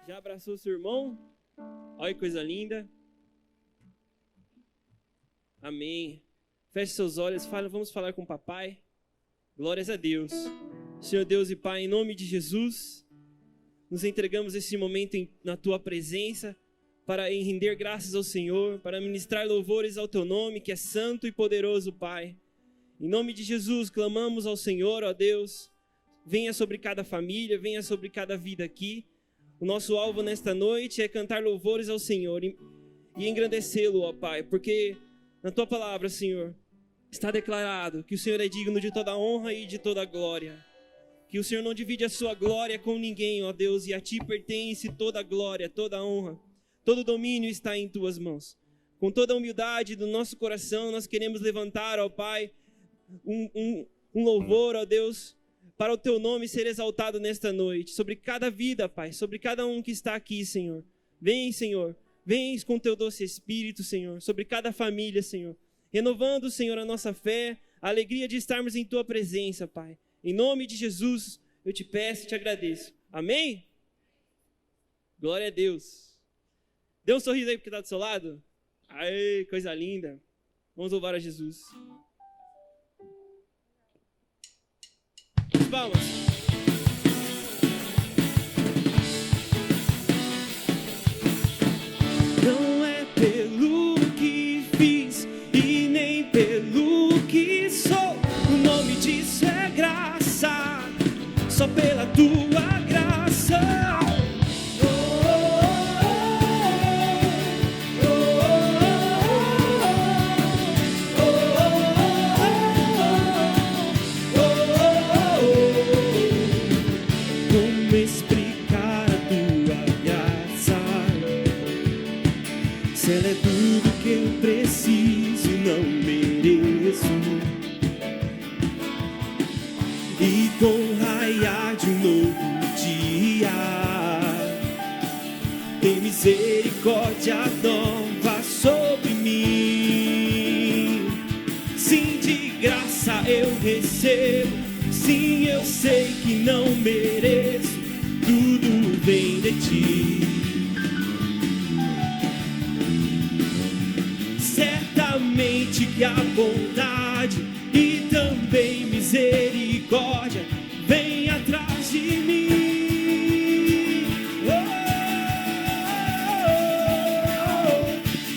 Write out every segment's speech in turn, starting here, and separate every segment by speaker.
Speaker 1: Já abraçou seu irmão? Olha que coisa linda. Amém. Feche seus olhos, vamos falar com o papai. Glórias a Deus. Senhor Deus e Pai, em nome de Jesus, nos entregamos esse momento na Tua presença para render graças ao Senhor, para ministrar louvores ao Teu nome, que é santo e poderoso, Pai. Em nome de Jesus, clamamos ao Senhor, ó Deus, venha sobre cada família, venha sobre cada vida aqui. O nosso alvo nesta noite é cantar louvores ao Senhor e engrandecê-lo, ó Pai, porque na Tua palavra, Senhor, está declarado que o Senhor é digno de toda honra e de toda glória. Que o Senhor não divide a sua glória com ninguém, ó Deus, e a Ti pertence toda a glória, toda a honra, todo o domínio está em Tuas mãos. Com toda a humildade do nosso coração, nós queremos levantar, ó Pai, um louvor, ó Deus, para o Teu nome ser exaltado nesta noite, sobre cada vida, Pai, sobre cada um que está aqui, Senhor. Vem, Senhor, vem com Teu doce Espírito, Senhor, sobre cada família, Senhor, renovando, Senhor, a nossa fé, a alegria de estarmos em Tua presença, Pai. Em nome de Jesus, eu te peço e te agradeço. Amém? Glória a Deus. Dê um sorriso aí porque está do seu lado. Aê, coisa linda. Vamos louvar a Jesus. Palmas. Não é pelo que fiz e nem pelo que sou. O nome disso é graça, só pela Tua graça. Como explicar a Tua graça? Se ela é tudo que eu preciso e não mereço. E com o raiar de um novo dia, tem misericórdia nova sobre mim. Sim, de graça eu recebo. Sim, eu sei que não mereço. Tudo vem de Ti. Certamente que a bondade e também misericórdia vem atrás de mim.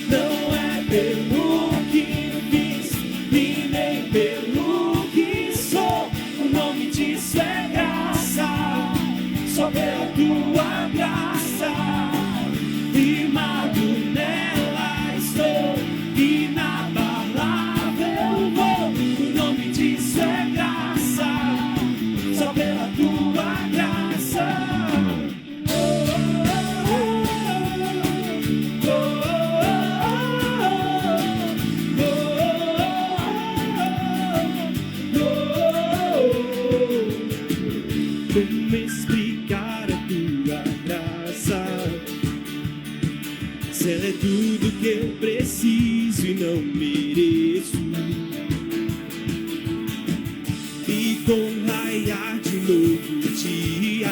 Speaker 1: Não é pelo que fiz e nem pelo que sou. O nome disso é graça, só pela Tua graça. Firmado nela estou, inabalável vou. O nome disso é graça, só pela Tua graça. Como explicar a Tua graça? Se ela é tudo que eu preciso e não mereço. E com o raiar de novo dia,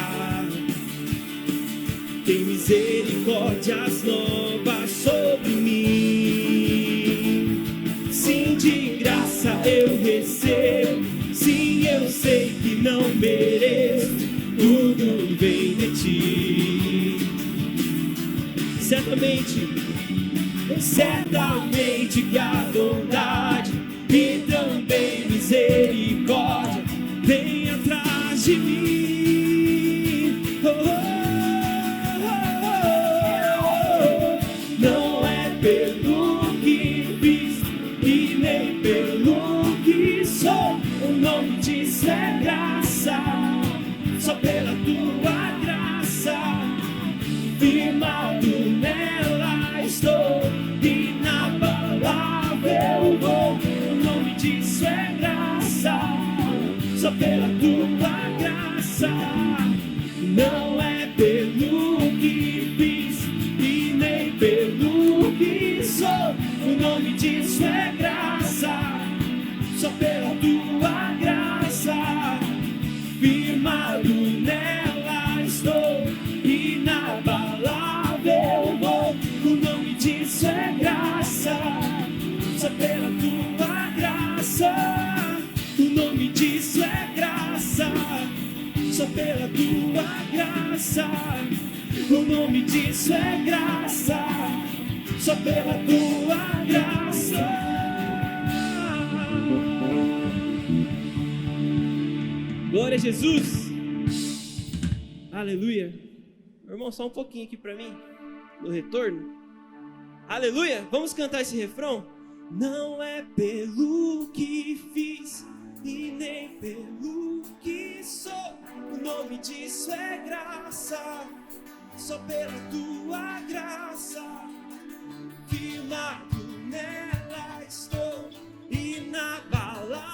Speaker 1: tem misericórdias novas sobre mim. Sim, de graça eu recebo. Sim, eu sei que não mereço. Tudo vem de Ti. Certamente que a bondade e também misericórdia vem atrás de mim. Não é pelo que fiz e nem pelo que sou. O nome disso é graça, só pela Tua graça. Firmado nela estou, inabalável vou. O nome disso é graça, só pela Tua graça. Não é pelo que fiz e nem pelo que sou. O nome disso é graça, só pela Tua graça. Firmado nela estou, inabalável. graça, o nome disso é graça, só pela tua graça. Glória a Jesus. Aleluia. Meu irmão, só um pouquinho aqui para mim, no retorno. Aleluia. Vamos cantar esse refrão? Não é pelo que fiz e nem pelo que sou, o nome disso é graça, só pela tua graça, firmado nela estou, inabalável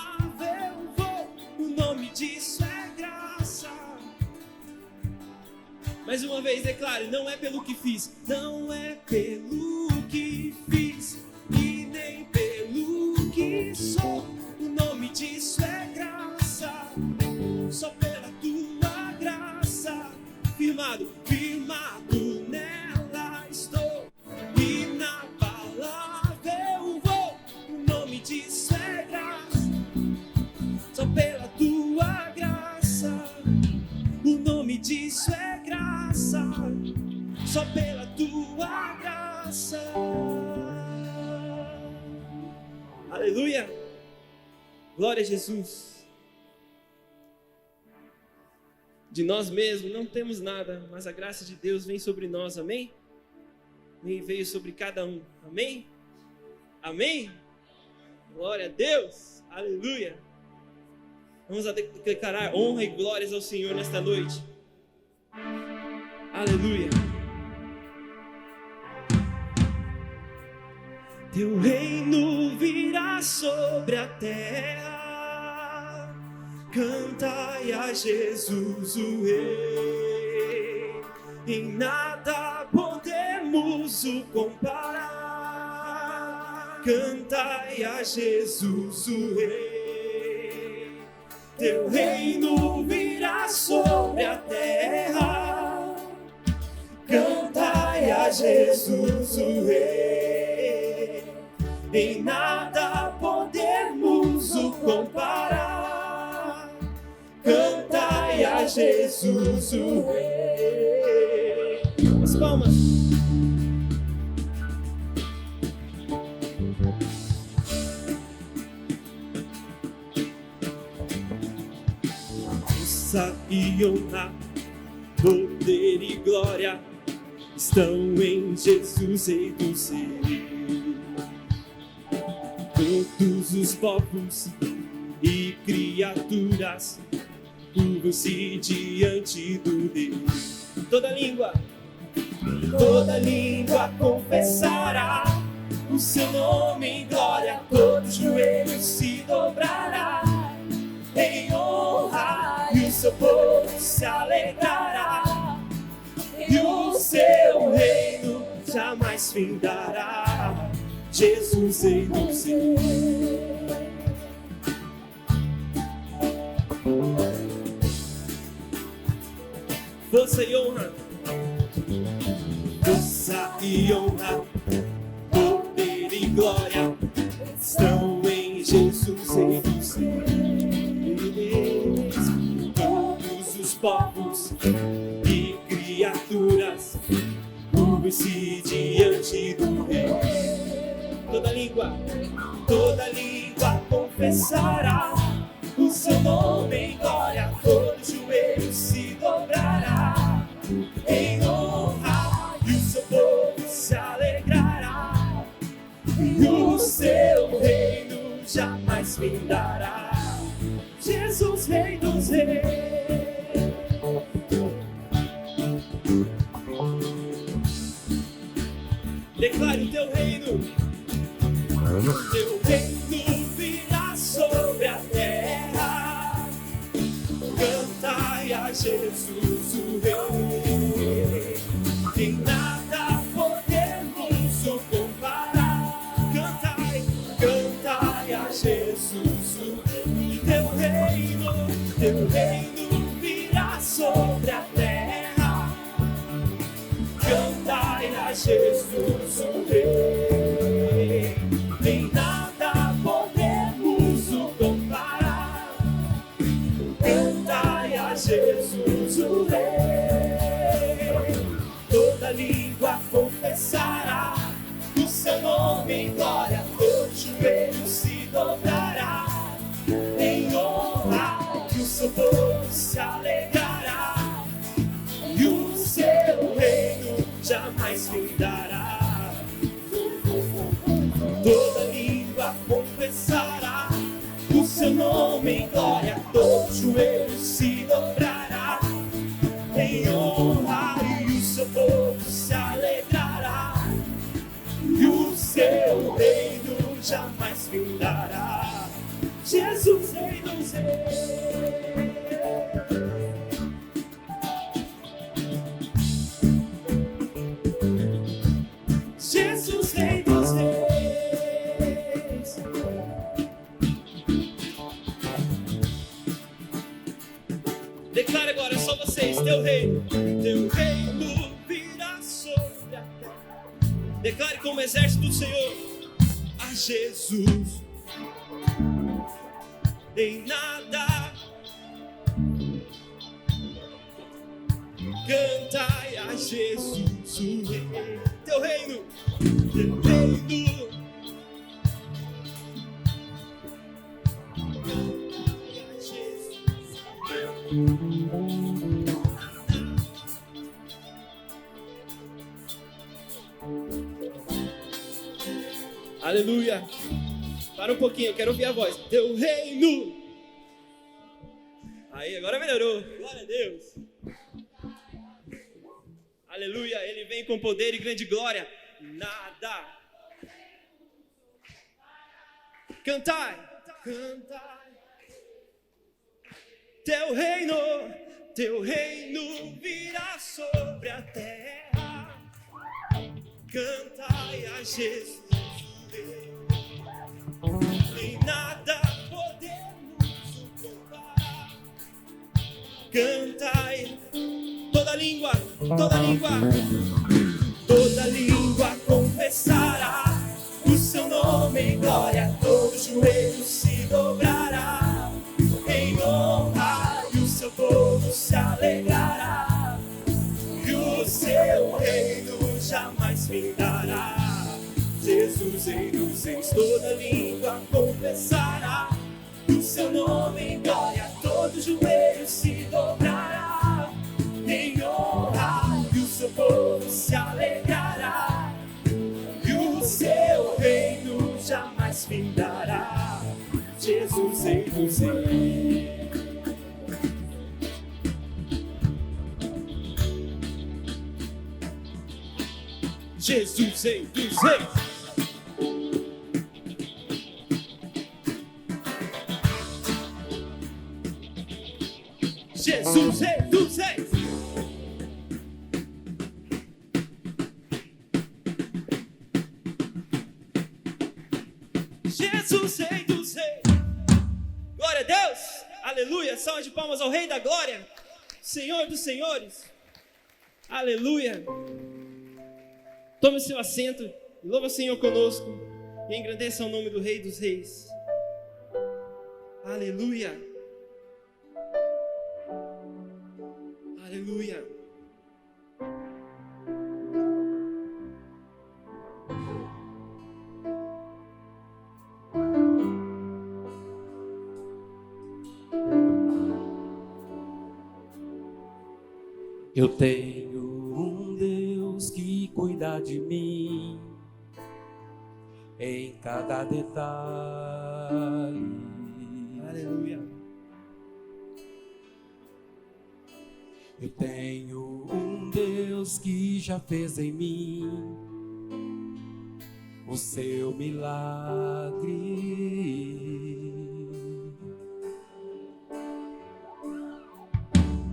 Speaker 1: vou, o nome disso é graça. Mais uma vez, declare, não é pelo que fiz, não é pelo que fiz e nem pelo que sou, o nome disso é graça, só pela tua graça, firmado nela estou, inabalável vou, o nome disso é graça, só pela tua graça, o nome disso é graça, só pela tua graça. Aleluia. Glória a Jesus. De nós mesmos não temos nada, mas a graça de Deus vem sobre nós, amém? Veio sobre cada um, amém? Amém? Glória a Deus, aleluia. Vamos declarar honra e glórias ao Senhor nesta noite. Aleluia. Teu reino virá sobre a terra, cantai a Jesus o Rei, em nada podemos o comparar, cantai a Jesus o Rei, teu reino virá sobre a terra, cantai a Jesus o Rei, em nada podemos o comparar, cantai a Jesus o Rei. As palmas. Força e honra, poder e glória estão em Jesus, Rei dos Reis. Todos os povos e criaturas curvam-se diante do Rei. Toda língua confessará o seu nome em glória, todo joelho se dobrará em honra, e o seu povo se alegrará, e o seu reino jamais findará. Jesus, Rei dos Reis. Força e honra, poder e glória estão em Jesus, Rei dos Reis. Todos os povos e criaturas curvam-se diante do Rei. Toda língua confessará o seu nome em glória, todo joelho se dobrará em honra, e o seu povo se alegrará, e o seu reino jamais findará. Jesus, Rei dos Reis. Declare o teu reino. Teu reino virá sobre a terra, cantai a Jesus o Rei, em nada podemos o comparar, cantai a Jesus o Rei. Teu reino virá sobre a terra, cantai a Jesus o Rei, em nada podemos o comparar, cantai a Jesus o Rei.
Speaker 2: toda língua confessará o seu nome em glória, todo joelho se dobrará em honra, e o seu povo se alegrará, e o seu reino jamais findará. Toda língua confessará o seu nome em glória, todo joelho se dobrará em honra, e o seu povo se alegrará, e o seu reino jamais findará. Jesus, Rei dos Reis. Jesus, Rei dos Reis.
Speaker 1: Declara agora, só vocês, teu reino virá sobre a terra. Declare como exército do Senhor: a Jesus nem nada. Cantai a Jesus o Rei. Teu reino. Cantai a Jesus. Aleluia. Para um pouquinho, eu quero ouvir a voz. Teu reino. Aí, agora melhorou. Glória a Deus. Aleluia. Ele vem com poder e grande glória. Nada. Cantai. Cantai. Teu reino virá sobre a terra. Cantai a Jesus. Em nada podemos o comparar. Cantai, toda língua confessará o seu nome em glória, todo joelho se dobrará em honra, e o seu povo se alegrará, e o seu reino jamais findará. Jesus, Rei dos Reis, toda língua confessará o seu nome em glória, todo joelho se dobrará em honra, e o seu povo se alegrará, e o seu reino jamais findará. Jesus, Rei dos Reis. Jesus, Rei dos Reis. Jesus, Rei dos Reis. Jesus, Rei dos Reis. Glória a Deus. Aleluia. Salva de palmas ao Rei da Glória, Senhor dos Senhores. Aleluia. Tome seu assento e louva o Senhor conosco e engrandeça o nome do Rei dos Reis. Aleluia. Aleluia.
Speaker 2: Eu tenho um Deus que cuida de mim em cada detalhe.
Speaker 1: Aleluia.
Speaker 2: Eu tenho um Deus que já fez em mim o seu milagre.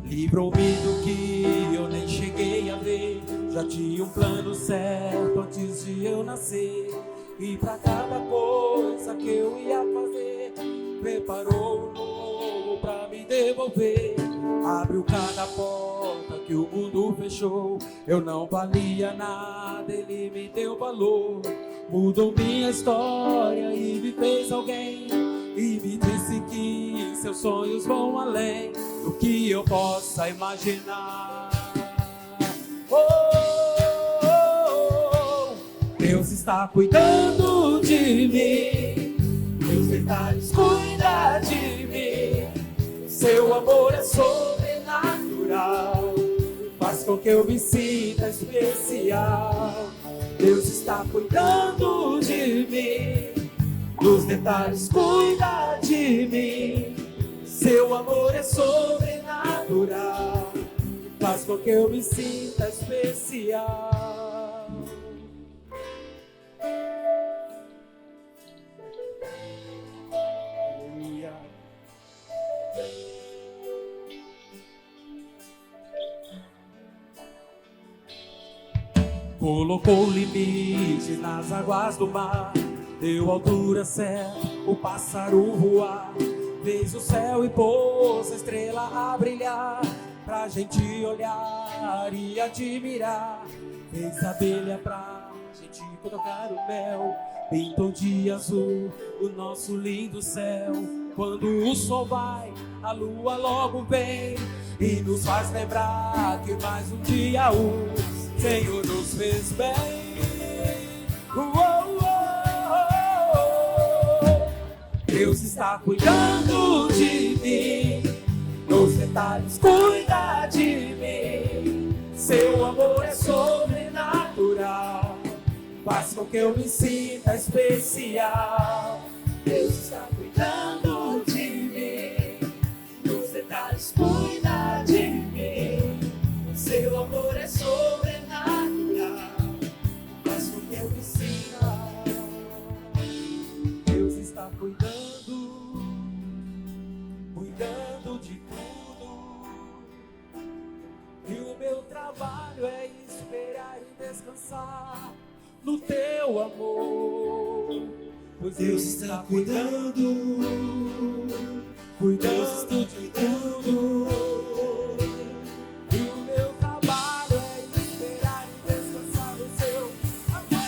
Speaker 2: Livrou-me do que eu nem cheguei a ver. Já tinha um plano certo antes de eu nascer. E pra cada coisa que eu ia fazer, preparou um novo pra me devolver. Abriu cada porta que o mundo fechou. Eu não valia nada, ele me deu valor. Mudou minha história e me fez alguém. E me disse que seus sonhos vão além do que eu possa imaginar. Oh! Deus está cuidando de mim, meus detalhes cuida de mim. Seu amor é sobrenatural, faz com que eu me sinta especial. Deus está cuidando de mim, nos detalhes cuida de mim. Seu amor é sobrenatural, faz com que eu me sinta especial. Aleluia. Colocou limite nas águas do mar, deu altura, céu, o pássaro voar. Fez o céu e pôs a estrela a brilhar, pra gente olhar e admirar. Fez a abelha pra gente tocar o mel, pintou de azul o nosso lindo céu. Quando o sol vai, a lua logo vem e nos faz lembrar que mais um dia o Senhor nos fez bem. Deus está cuidando de mim, nos detalhes cuida de mim. Seu amor é sobrenatural, faz com que eu me sinta especial. Deus está cuidando de mim, nos detalhes cuida de mim. Seu amor é sobrenatural, faz com que eu me sinta. Deus está cuidando de tudo, e o meu trabalho é esperar e descansar no teu amor, pois Deus está cuidando de tudo, e o meu trabalho é esperar e descansar no seu amor.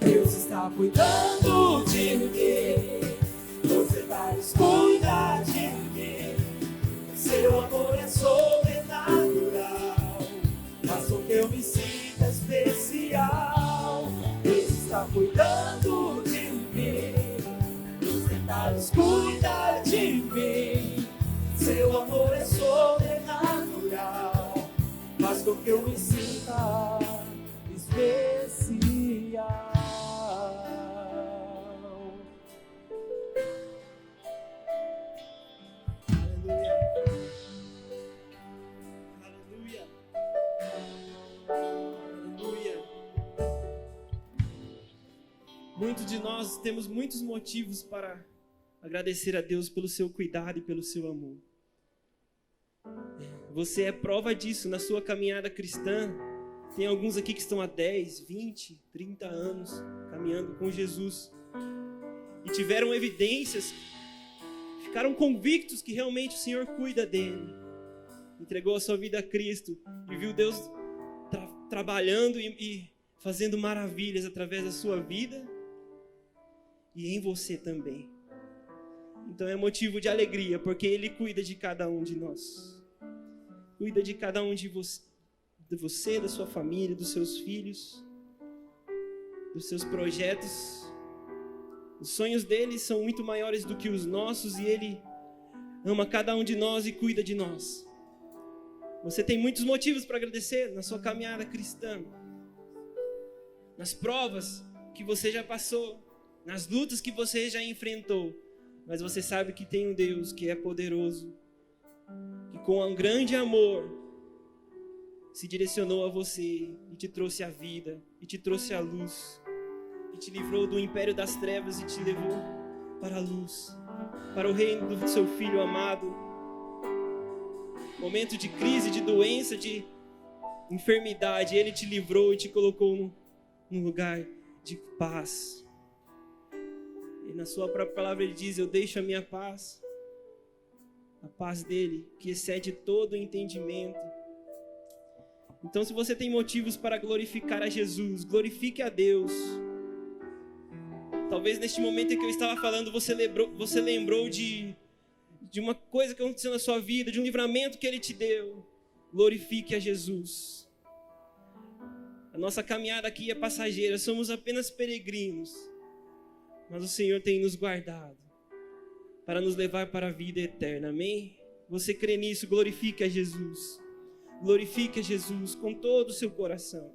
Speaker 2: Deus está cuidando de mim, nos detalhes cuida de mim. Seu amor é sobrenatural, faz com que eu me sinta especial. Deus está cuidando de mim, nos detalhes cuida de mim. Seu amor é sobrenatural, faz com que eu me sinta especial.
Speaker 1: Muitos de nós temos muitos motivos para agradecer a Deus pelo seu cuidado e pelo seu amor. Você é prova disso na sua caminhada cristã. Tem alguns aqui que estão há 10, 20, 30 anos caminhando com Jesus e tiveram evidências, ficaram convictos que realmente o Senhor cuida dele. Entregou a sua vida a Cristo e viu Deus trabalhando e fazendo maravilhas através da sua vida e em você também. Então é motivo de alegria, porque Ele cuida de cada um de nós. Cuida de cada um de você, da sua família, dos seus filhos, dos seus projetos. Os sonhos dele são muito maiores do que os nossos e Ele ama cada um de nós e cuida de nós. Você tem muitos motivos para agradecer na sua caminhada cristã, nas provas que você já passou, nas lutas que você já enfrentou, mas você sabe que tem um Deus que é poderoso, que com um grande amor se direcionou a você e te trouxe a vida, e te trouxe a luz, e te livrou do império das trevas e te levou para a luz, para o reino do seu Filho amado. Momento de crise, de doença, de enfermidade, Ele te livrou e te colocou num lugar de paz. E na sua própria palavra Ele diz: eu deixo a minha paz, a paz dele, que excede todo o entendimento. Então, se você tem motivos para glorificar a Jesus, glorifique a Deus. Talvez neste momento em que eu estava falando, você lembrou de uma coisa que aconteceu na sua vida, de um livramento que Ele te deu. Glorifique a Jesus. A nossa caminhada aqui é passageira, somos apenas peregrinos. Mas o Senhor tem nos guardado para nos levar para a vida eterna, amém? Você crê nisso, glorifique a Jesus. Glorifique a Jesus com todo o seu coração.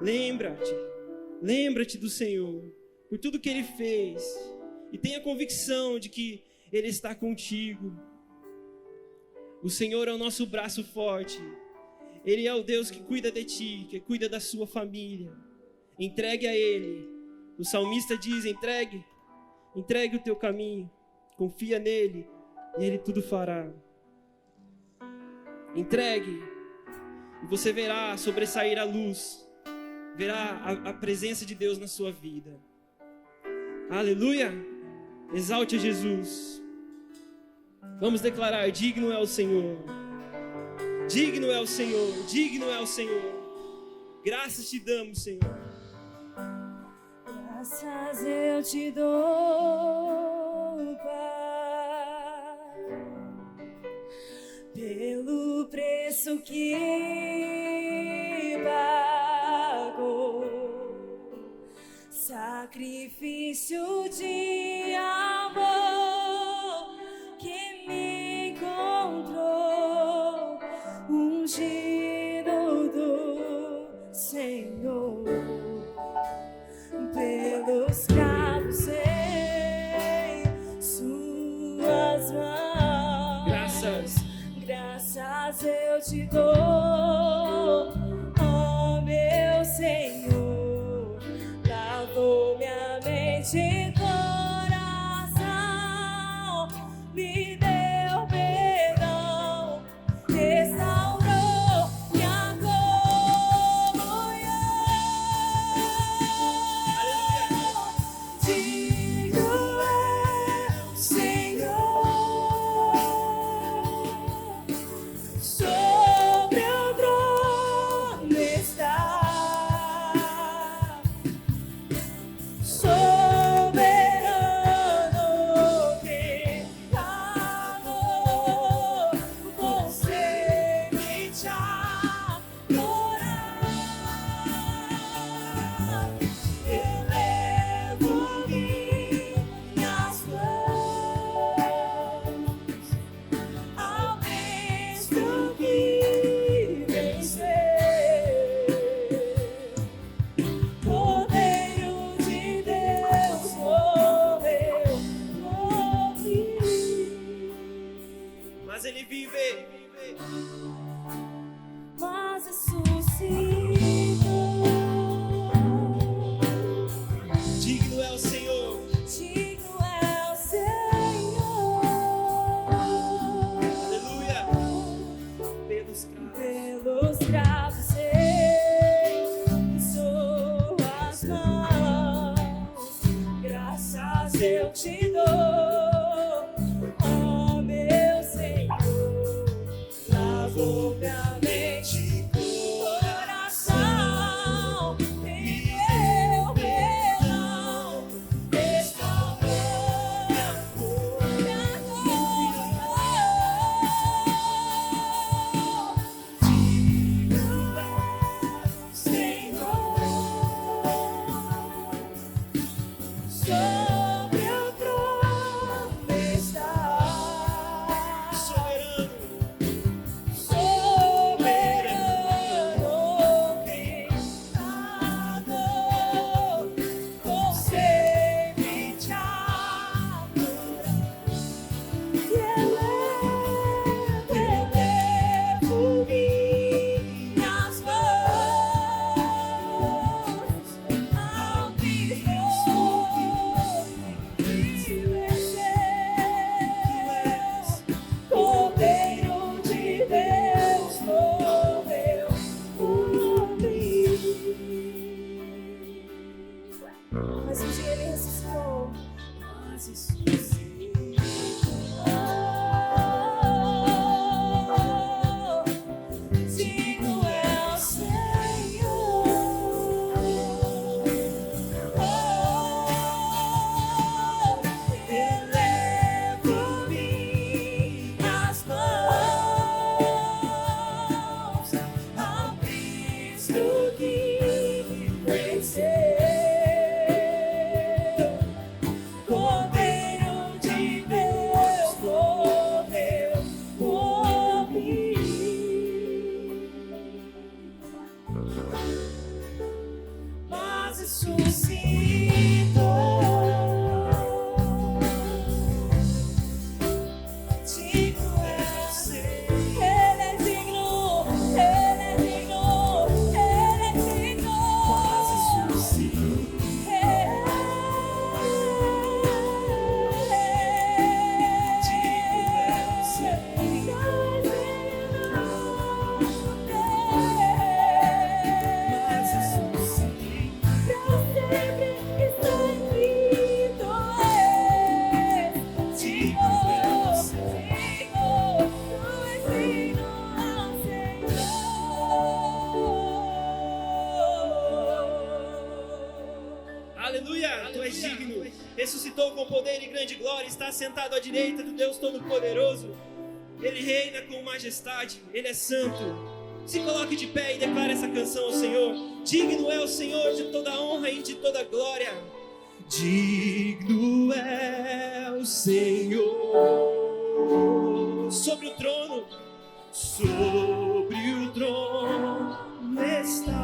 Speaker 1: Lembra-te do Senhor, por tudo que Ele fez. E tenha convicção de que Ele está contigo. O Senhor é o nosso braço forte. Ele é o Deus que cuida de ti, que cuida da sua família. Entregue a Ele. O salmista diz, entregue o teu caminho. Confia nele e Ele tudo fará. Entregue e você verá sobressair a luz. Verá a presença de Deus na sua vida. Aleluia! Exalte a Jesus. Vamos declarar, digno é o Senhor. Digno é o Senhor, digno é o Senhor. Graças te damos, Senhor.
Speaker 3: Graças eu te dou, Pai, pelo preço que pagou, sacrifício de amor que me encontrou, ungido do Senhor. Pelos cravos em suas mãos, graças eu te dou.
Speaker 1: Aleluia, tu és digno, ressuscitou com poder e grande glória, está sentado à direita do Deus Todo-Poderoso. Ele reina com majestade, Ele é santo. Se coloque de pé e declare essa canção ao Senhor. Digno é o Senhor de toda honra e de toda glória. Digno é o Senhor sobre o trono estás,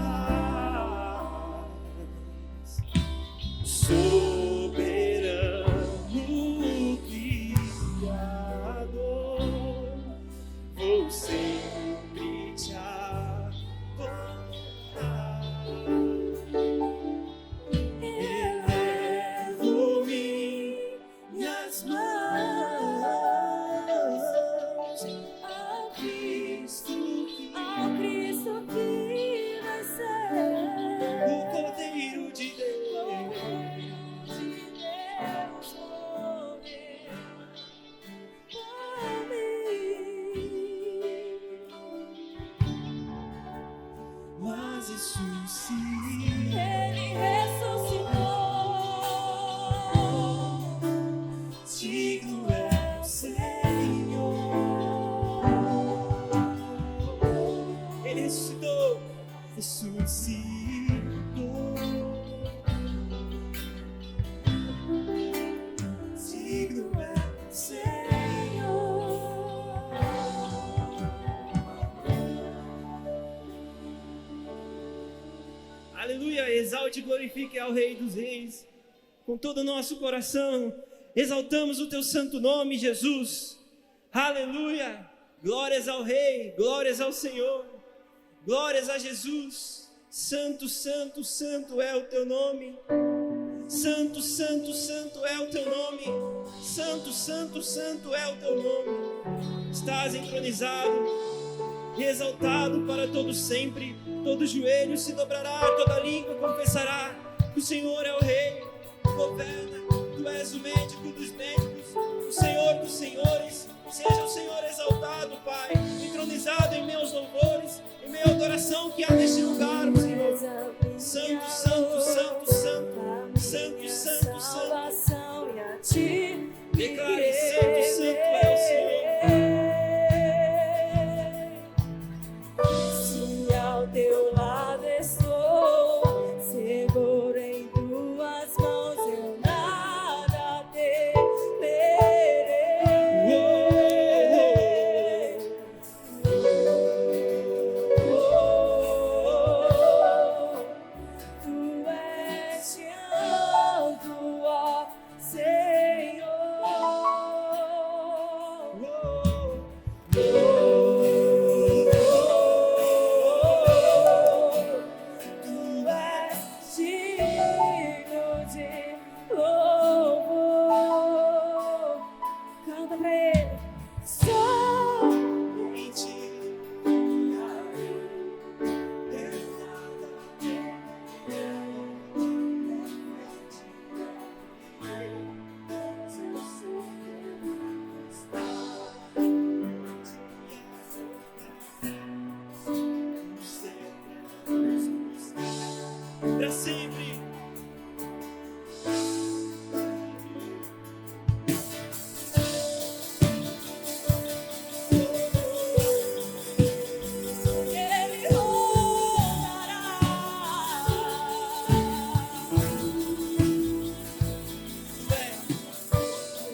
Speaker 1: soberano Criador, vou sempre te adorar. Elevo minhas mãos ao Cristo que nasceu, o Cordeiro de Deus morreu por mim. Mas ressuscitou. Ele ressuscitou. Digno é o Senhor. Ele ressuscitou. Digno é o Senhor. Aleluia, exalte e glorifique ao Rei dos Reis. Com todo o nosso coração, exaltamos o teu santo nome, Jesus. Aleluia, glórias ao Rei, glórias ao Senhor, glórias a Jesus. Santo, santo, santo é o teu nome. Santo, santo, santo é o teu nome. Santo, santo, santo é o teu nome. Estás entronizado e exaltado para todo sempre. Todo joelho se dobrará, toda língua confessará que o Senhor é o Rei, governa. Tu és o médico dos médicos, o Senhor dos senhores. Seja o Senhor exaltado, Pai, entronizado em meus louvores, em minha adoração que há neste lugar, Senhor. Santo, santo, santo, santo, santo, santo, santo. Declare: santo, santo é o Senhor.
Speaker 3: Se ao teu lado estou, seguro em tuas mãos, eu nada temerei. Tu és santo, ó Senhor.
Speaker 1: Para sempre.
Speaker 3: Ele reinará.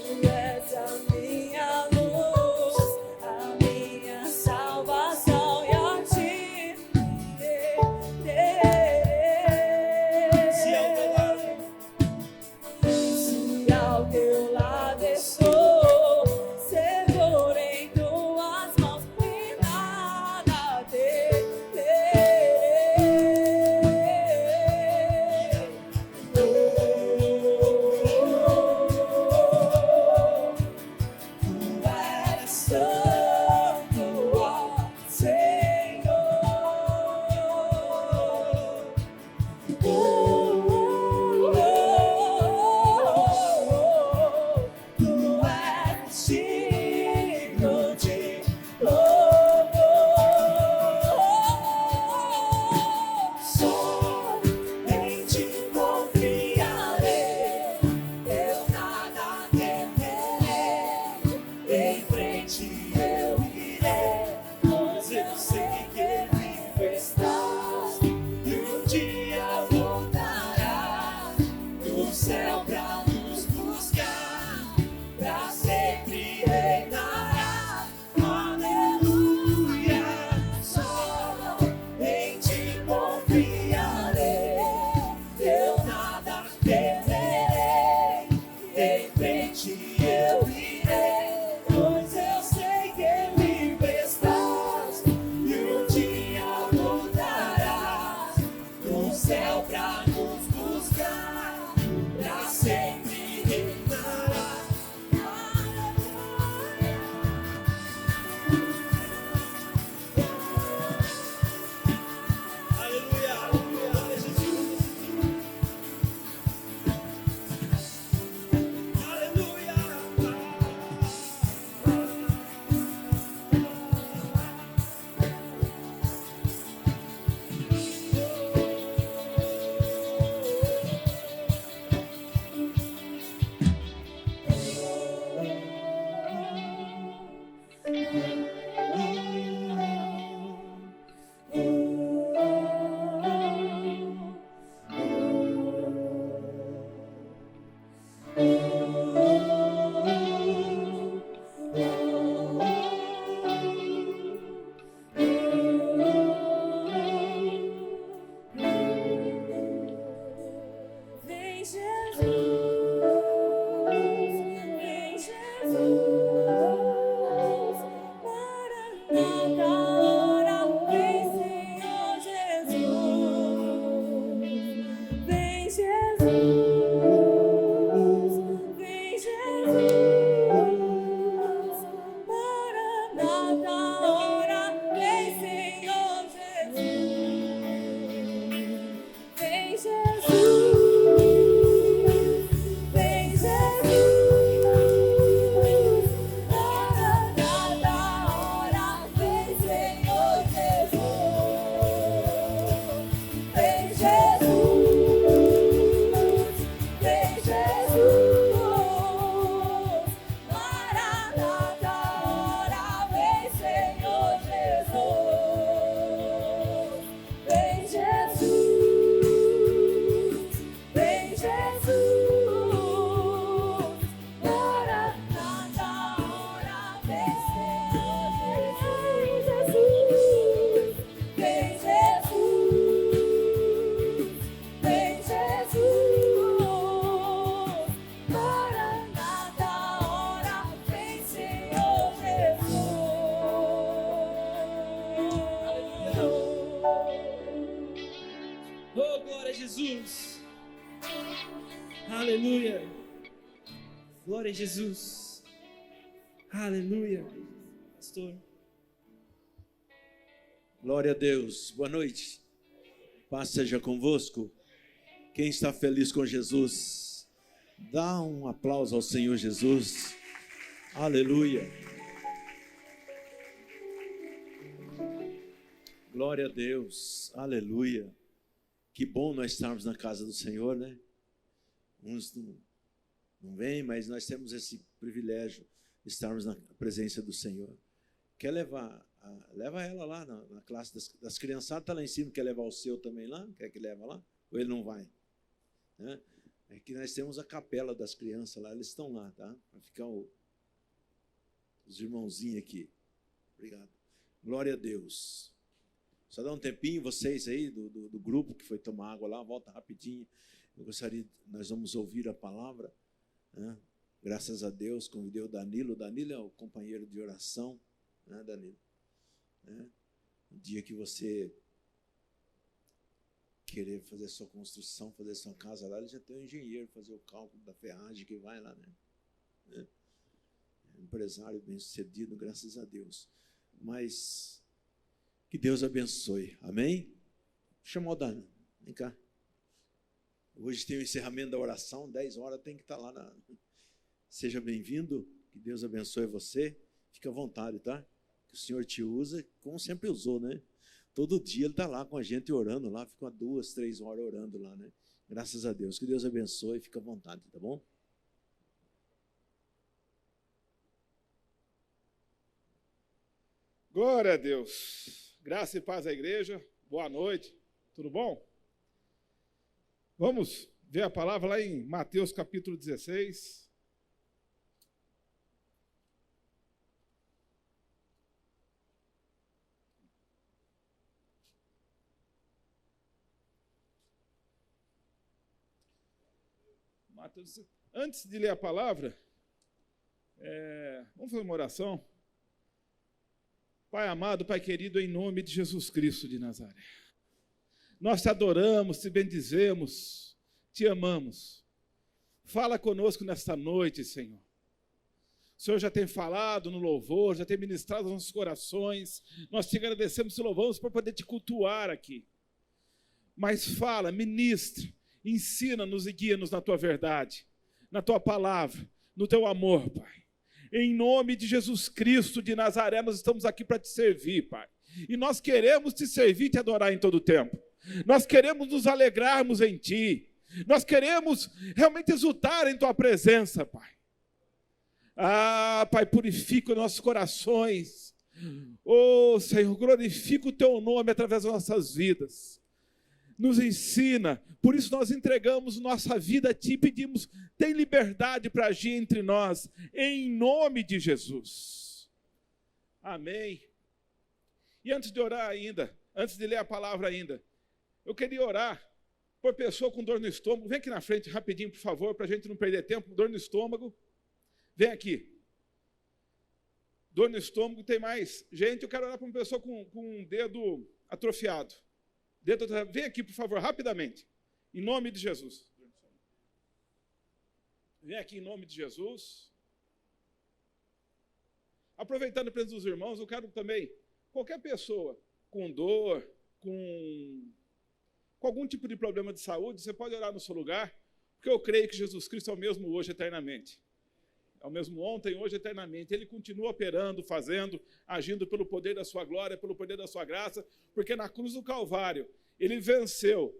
Speaker 3: Tu és a minha luz, a minha salvação, e a ti temerei. céu pra nos buscar, pra sempre reinará.
Speaker 1: Aleluia, aleluia, glória a Jesus. Aleluia.
Speaker 3: Vem Jesus, Maranata, ora vem Senhor Jesus. Vem Jesus, Maranata, ora vem Senhor Jesus. Vem Jesus, vem Jesus, Maranata, ora vem Senhor Jesus. Vem Jesus, Maranata, ora vem Senhor Jesus. Vem Jesus, Maranata, ora vem Senhor Jesus. Vem Jesus, Maranata, ora vem Senhor Jesus.
Speaker 1: Oh, glória a Jesus. Aleluia. Glória a Jesus. Aleluia. Pastor.
Speaker 4: Glória a Deus. Boa noite. Paz seja convosco. Quem está feliz com Jesus, dá um aplauso ao Senhor Jesus. Aleluia. Glória a Deus. Aleluia. Que bom nós estarmos na casa do Senhor, né? Uns não vêm, mas nós temos esse privilégio de estarmos na presença do Senhor. Quer levar? Leva ela lá na classe das criançadas, está lá em cima, quer levar o seu também lá? Quer que leva lá? Ou ele não vai? Né? É que nós temos a capela das crianças lá, eles estão lá, tá? Para ficar os irmãozinhos aqui. Obrigado. Glória a Deus. Só dá um tempinho, vocês aí do grupo que foi tomar água lá, volta rapidinho. Nós vamos ouvir a palavra, né? Graças a Deus, convidei o Danilo. O Danilo é o companheiro de oração, né, Danilo? Né? O dia que você querer fazer sua construção, fazer sua casa lá, ele já tem um engenheiro, fazer o cálculo da ferragem que vai lá, né? É um empresário bem sucedido, graças a Deus. Mas que Deus abençoe, amém? Chamou o Danilo, vem cá. Hoje tem o encerramento da oração, 10 horas tem que estar lá. Seja bem-vindo, que Deus abençoe você. Fique à vontade, tá? Que o Senhor te usa, como sempre usou, né? Todo dia Ele está lá com a gente orando lá, fica 2, 3 horas orando lá, né? Graças a Deus. Que Deus abençoe, fique à vontade, tá bom?
Speaker 5: Glória a Deus. Graça e paz à igreja. Boa noite. Tudo bom? Vamos ver a palavra lá em Mateus capítulo 16. Mateus, antes de ler a palavra, vamos fazer uma oração. Pai amado, Pai querido, em nome de Jesus Cristo de Nazaré. Nós te adoramos, te bendizemos, te amamos. Fala conosco nesta noite, Senhor. O Senhor já tem falado no louvor, já tem ministrado nos nossos corações. Nós te agradecemos e louvamos por poder te cultuar aqui. Mas fala, ministra, ensina-nos e guia-nos na tua verdade, na tua palavra, no teu amor, Pai. Em nome de Jesus Cristo de Nazaré, nós estamos aqui para te servir, Pai. E nós queremos te servir e te adorar em todo o tempo. Nós queremos nos alegrarmos em ti. Nós queremos realmente exultar em tua presença, Pai. Ah, Pai, purifica os nossos corações. Oh, Senhor, glorifica o teu nome através das nossas vidas. Nos ensina, por isso nós entregamos nossa vida a ti e pedimos, tem liberdade para agir entre nós, em nome de Jesus. Amém. E antes de orar ainda, antes de ler a palavra ainda, eu queria orar por pessoa com dor no estômago. Vem aqui na frente rapidinho, por favor, para a gente não perder tempo. Dor no estômago. Vem aqui. Dor no estômago, tem mais. Gente, eu quero orar para uma pessoa com um dedo atrofiado. Vem aqui, por favor, rapidamente. Em nome de Jesus. Vem aqui em nome de Jesus. Aproveitando a presença dos irmãos, eu quero também, qualquer pessoa com dor, com algum tipo de problema de saúde, você pode orar no seu lugar, porque eu creio que Jesus Cristo é o mesmo hoje, eternamente. É o mesmo ontem, hoje, eternamente. Ele continua operando, fazendo, agindo pelo poder da sua glória, pelo poder da sua graça, porque na cruz do Calvário, ele venceu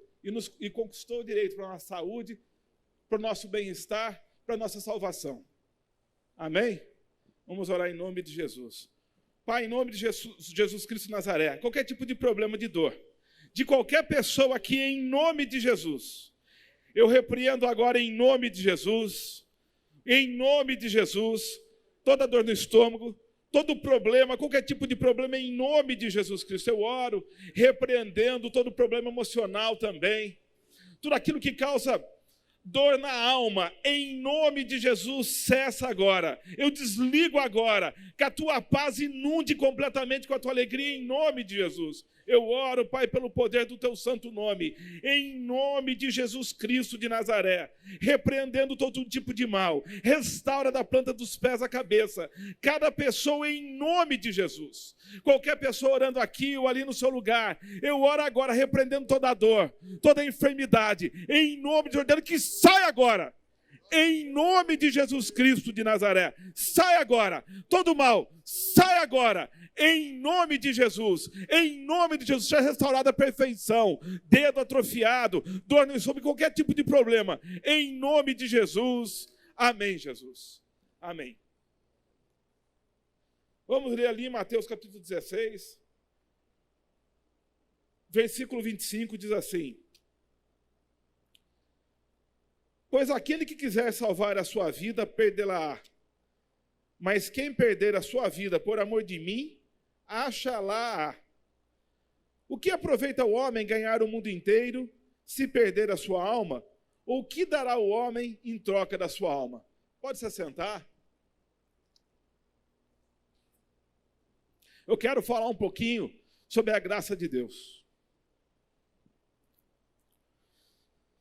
Speaker 5: e conquistou o direito para a nossa saúde, para o nosso bem-estar, para a nossa salvação. Amém? Vamos orar em nome de Jesus. Pai, em nome de Jesus Cristo de Nazaré, qualquer tipo de problema de dor, de qualquer pessoa aqui, em nome de Jesus, eu repreendo agora em nome de Jesus, toda dor no estômago, todo problema, qualquer tipo de problema, em nome de Jesus Cristo. Eu oro, repreendendo todo problema emocional também, tudo aquilo que causa dor na alma, em nome de Jesus, cessa agora. Eu desligo agora, que a tua paz inunde completamente com a tua alegria, em nome de Jesus. Eu oro, Pai, pelo poder do teu santo nome, em nome de Jesus Cristo de Nazaré, repreendendo todo tipo de mal, restaura da planta dos pés à cabeça, cada pessoa em nome de Jesus. Qualquer pessoa orando aqui ou ali no seu lugar, eu oro agora repreendendo toda a dor, toda a enfermidade, em nome de Jordano, que sai agora. Em nome de Jesus Cristo de Nazaré, sai agora, todo mal, sai agora, em nome de Jesus, seja restaurada a perfeição, dedo atrofiado, dor no estômago, qualquer tipo de problema, em nome de Jesus, amém, Jesus, amém. Vamos ler ali em Mateus capítulo 16, versículo 25, diz assim: pois aquele que quiser salvar a sua vida, perdê-la-á. Mas quem perder a sua vida por amor de mim, acha-la-á. O que aproveita o homem ganhar o mundo inteiro, se perder a sua alma? Ou o que dará o homem em troca da sua alma? Pode se assentar. Eu quero falar um pouquinho sobre a graça de Deus.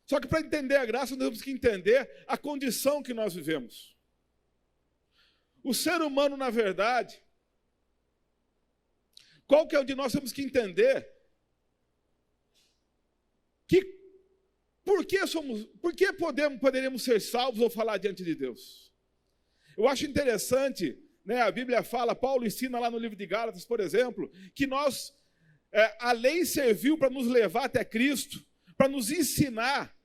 Speaker 5: Só que para entender a graça, nós temos que entender a condição que nós vivemos. O ser humano, na verdade, qual que é o de nós temos que entender? Que por que poderíamos ser salvos ou falar diante de Deus? Eu acho interessante, né, a Bíblia fala, Paulo ensina lá no livro de Gálatas, por exemplo, que a lei serviu para nos levar até Cristo, para nos ensinar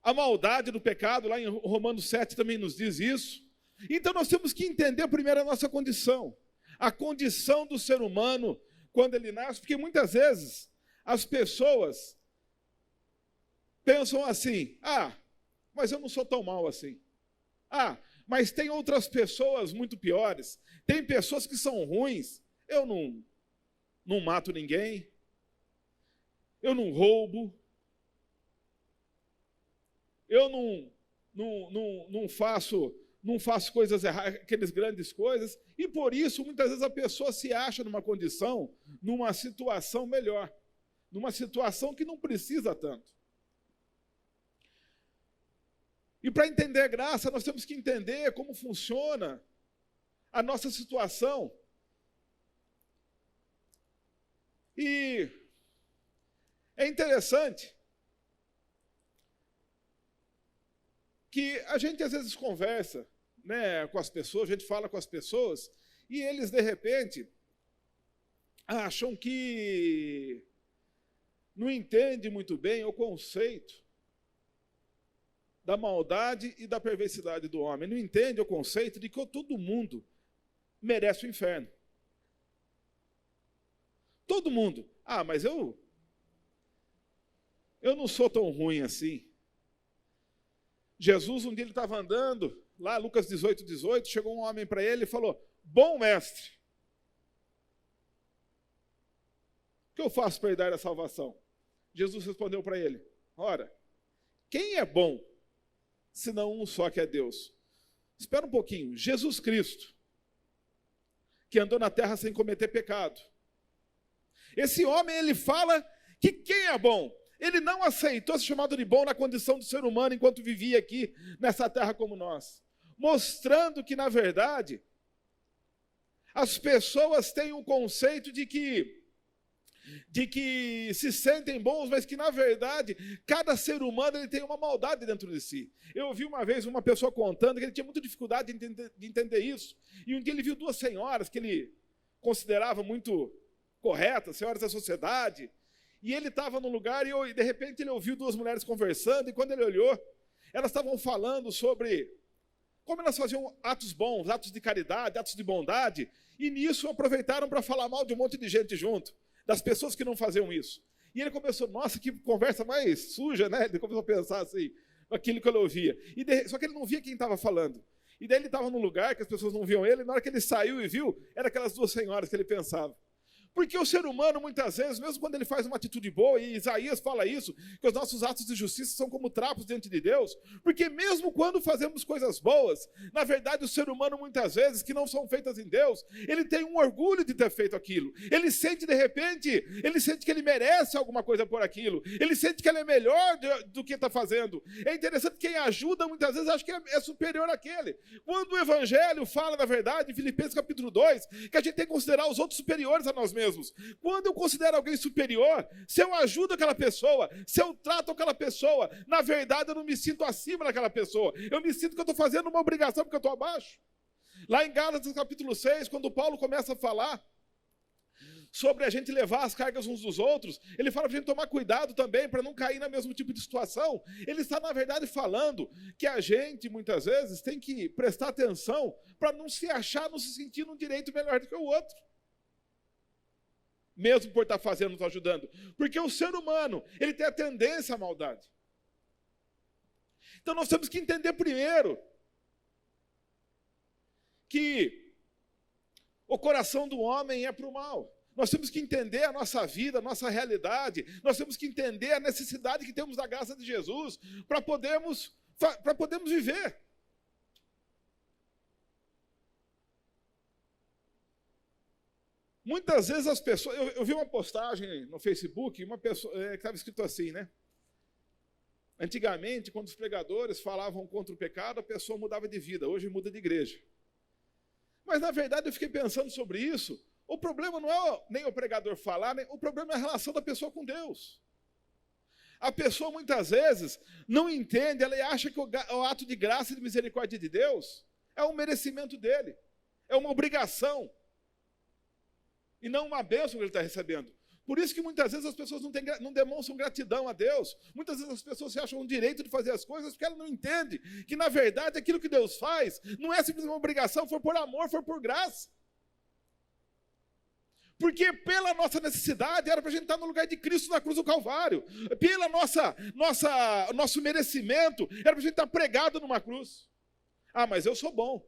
Speaker 5: a maldade do pecado, lá em Romanos 7 também nos diz isso. Então nós temos que entender primeiro a nossa condição, a condição do ser humano quando ele nasce, porque muitas vezes as pessoas pensam assim: mas eu não sou tão mal assim. Mas tem outras pessoas muito piores, tem pessoas que são ruins, eu não mato ninguém, eu não roubo, eu não faço coisas erradas, aquelas grandes coisas, e por isso, muitas vezes, a pessoa se acha numa condição, numa situação melhor, numa situação que não precisa tanto. E para entender a graça, nós temos que entender como funciona a nossa situação. E é interessante que a gente às vezes conversa, né, com as pessoas, a gente fala com as pessoas, e eles de repente acham que não entendem muito bem o conceito da maldade e da perversidade do homem. Não entendem o conceito de que todo mundo merece o inferno. Todo mundo. Ah, mas eu não sou tão ruim assim. Jesus, um dia ele estava andando, lá Lucas 18, chegou um homem para ele e falou: bom mestre, o que eu faço para herdar a salvação? Jesus respondeu para ele: ora, quem é bom, senão um só, que é Deus? Espera um pouquinho. Jesus Cristo, que andou na terra sem cometer pecado, esse homem, ele fala que quem é bom? Ele não aceitou ser chamado de bom na condição de ser humano enquanto vivia aqui nessa terra como nós, mostrando que, na verdade, as pessoas têm um conceito de que se sentem bons, mas que, na verdade, cada ser humano ele tem uma maldade dentro de si. Eu ouvi uma vez uma pessoa contando que ele tinha muita dificuldade de entender isso, e um dia ele viu duas senhoras que ele considerava muito corretas, senhoras da sociedade, e ele estava num lugar e de repente ele ouviu duas mulheres conversando, e quando ele olhou, elas estavam falando sobre como elas faziam atos bons, atos de caridade, atos de bondade, e nisso aproveitaram para falar mal de um monte de gente junto, das pessoas que não faziam isso. E ele começou, nossa, que conversa mais suja, né? Ele começou a pensar assim, aquilo que ele ouvia. Só que ele não via quem estava falando. E daí ele estava num lugar que as pessoas não viam ele, e na hora que ele saiu e viu, eram aquelas duas senhoras que ele pensava. Porque o ser humano, muitas vezes, mesmo quando ele faz uma atitude boa, e Isaías fala isso, que os nossos atos de justiça são como trapos diante de Deus, porque mesmo quando fazemos coisas boas, na verdade o ser humano, muitas vezes, que não são feitas em Deus, ele tem um orgulho de ter feito aquilo. Ele sente, de repente, ele sente que ele merece alguma coisa por aquilo. Ele sente que ele é melhor do que está fazendo. É interessante que quem ajuda, muitas vezes, acha que é superior àquele. Quando o Evangelho fala, na verdade, em Filipenses capítulo 2, que a gente tem que considerar os outros superiores a nós mesmos. Quando eu considero alguém superior, se eu ajudo aquela pessoa, se eu trato aquela pessoa, na verdade eu não me sinto acima daquela pessoa. Eu me sinto que eu estou fazendo uma obrigação porque eu estou abaixo. Lá em Gálatas capítulo 6, quando Paulo começa a falar sobre a gente levar as cargas uns dos outros, ele fala para a gente tomar cuidado também para não cair no mesmo tipo de situação. Ele está, na verdade, falando que a gente, muitas vezes, tem que prestar atenção para não se achar, não se sentir num direito melhor do que o outro. Mesmo por estar fazendo, estar ajudando. Porque o ser humano, ele tem a tendência à maldade. Então nós temos que entender primeiro que o coração do homem é para o mal. Nós temos que entender a nossa vida, a nossa realidade. Nós temos que entender a necessidade que temos da graça de Jesus para podermos viver. Muitas vezes as pessoas... Eu vi uma postagem no Facebook, uma pessoa que estava escrito assim, né? Antigamente, quando os pregadores falavam contra o pecado, a pessoa mudava de vida. Hoje muda de igreja. Mas, na verdade, eu fiquei pensando sobre isso. O problema não é nem o pregador falar, o problema é a relação da pessoa com Deus. A pessoa, muitas vezes, não entende, ela acha que o ato de graça e de misericórdia de Deus é um merecimento dele, é uma obrigação, e não uma bênção que ele está recebendo. Por isso que muitas vezes as pessoas não demonstram gratidão a Deus. Muitas vezes as pessoas se acham o direito de fazer as coisas porque elas não entendem que, na verdade, aquilo que Deus faz não é simplesmente uma obrigação, foi por amor, foi por graça. Porque pela nossa necessidade era para a gente estar no lugar de Cristo na cruz do Calvário. Pela nosso merecimento era para a gente estar pregado numa cruz. Ah, mas eu sou bom.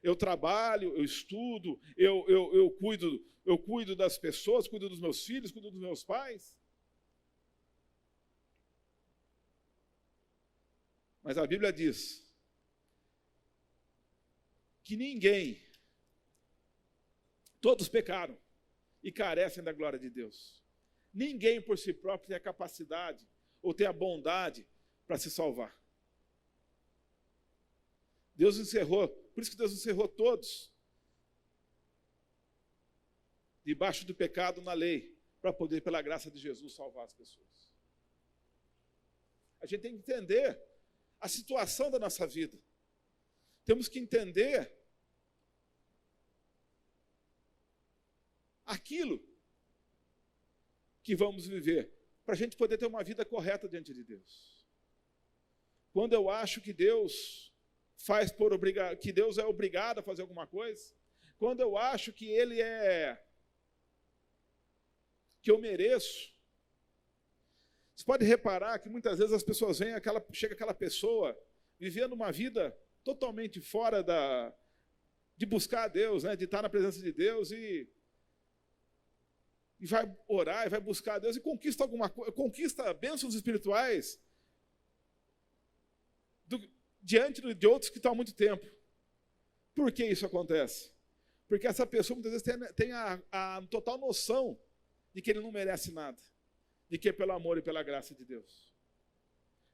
Speaker 5: Eu trabalho, eu estudo, eu cuido das pessoas, cuido dos meus filhos, cuido dos meus pais. Mas a Bíblia diz que todos pecaram e carecem da glória de Deus. Ninguém por si próprio tem a capacidade ou tem a bondade para se salvar. Deus encerrou, por isso que Deus encerrou todos debaixo do pecado na lei, para poder, pela graça de Jesus, salvar as pessoas. A gente tem que entender a situação da nossa vida. Temos que entender aquilo que vamos viver, para a gente poder ter uma vida correta diante de Deus. Quando eu acho que Deus faz por que Deus é obrigado a fazer alguma coisa, quando eu acho que que eu mereço. Você pode reparar que muitas vezes as pessoas veem, chega aquela pessoa vivendo uma vida totalmente fora de buscar a Deus, né, de estar na presença de Deus e vai orar, e vai buscar a Deus e conquista alguma coisa, conquista bênçãos espirituais diante de outros que estão há muito tempo. Por que isso acontece? Porque essa pessoa muitas vezes tem a total noção de que ele não merece nada, de que é pelo amor e pela graça de Deus.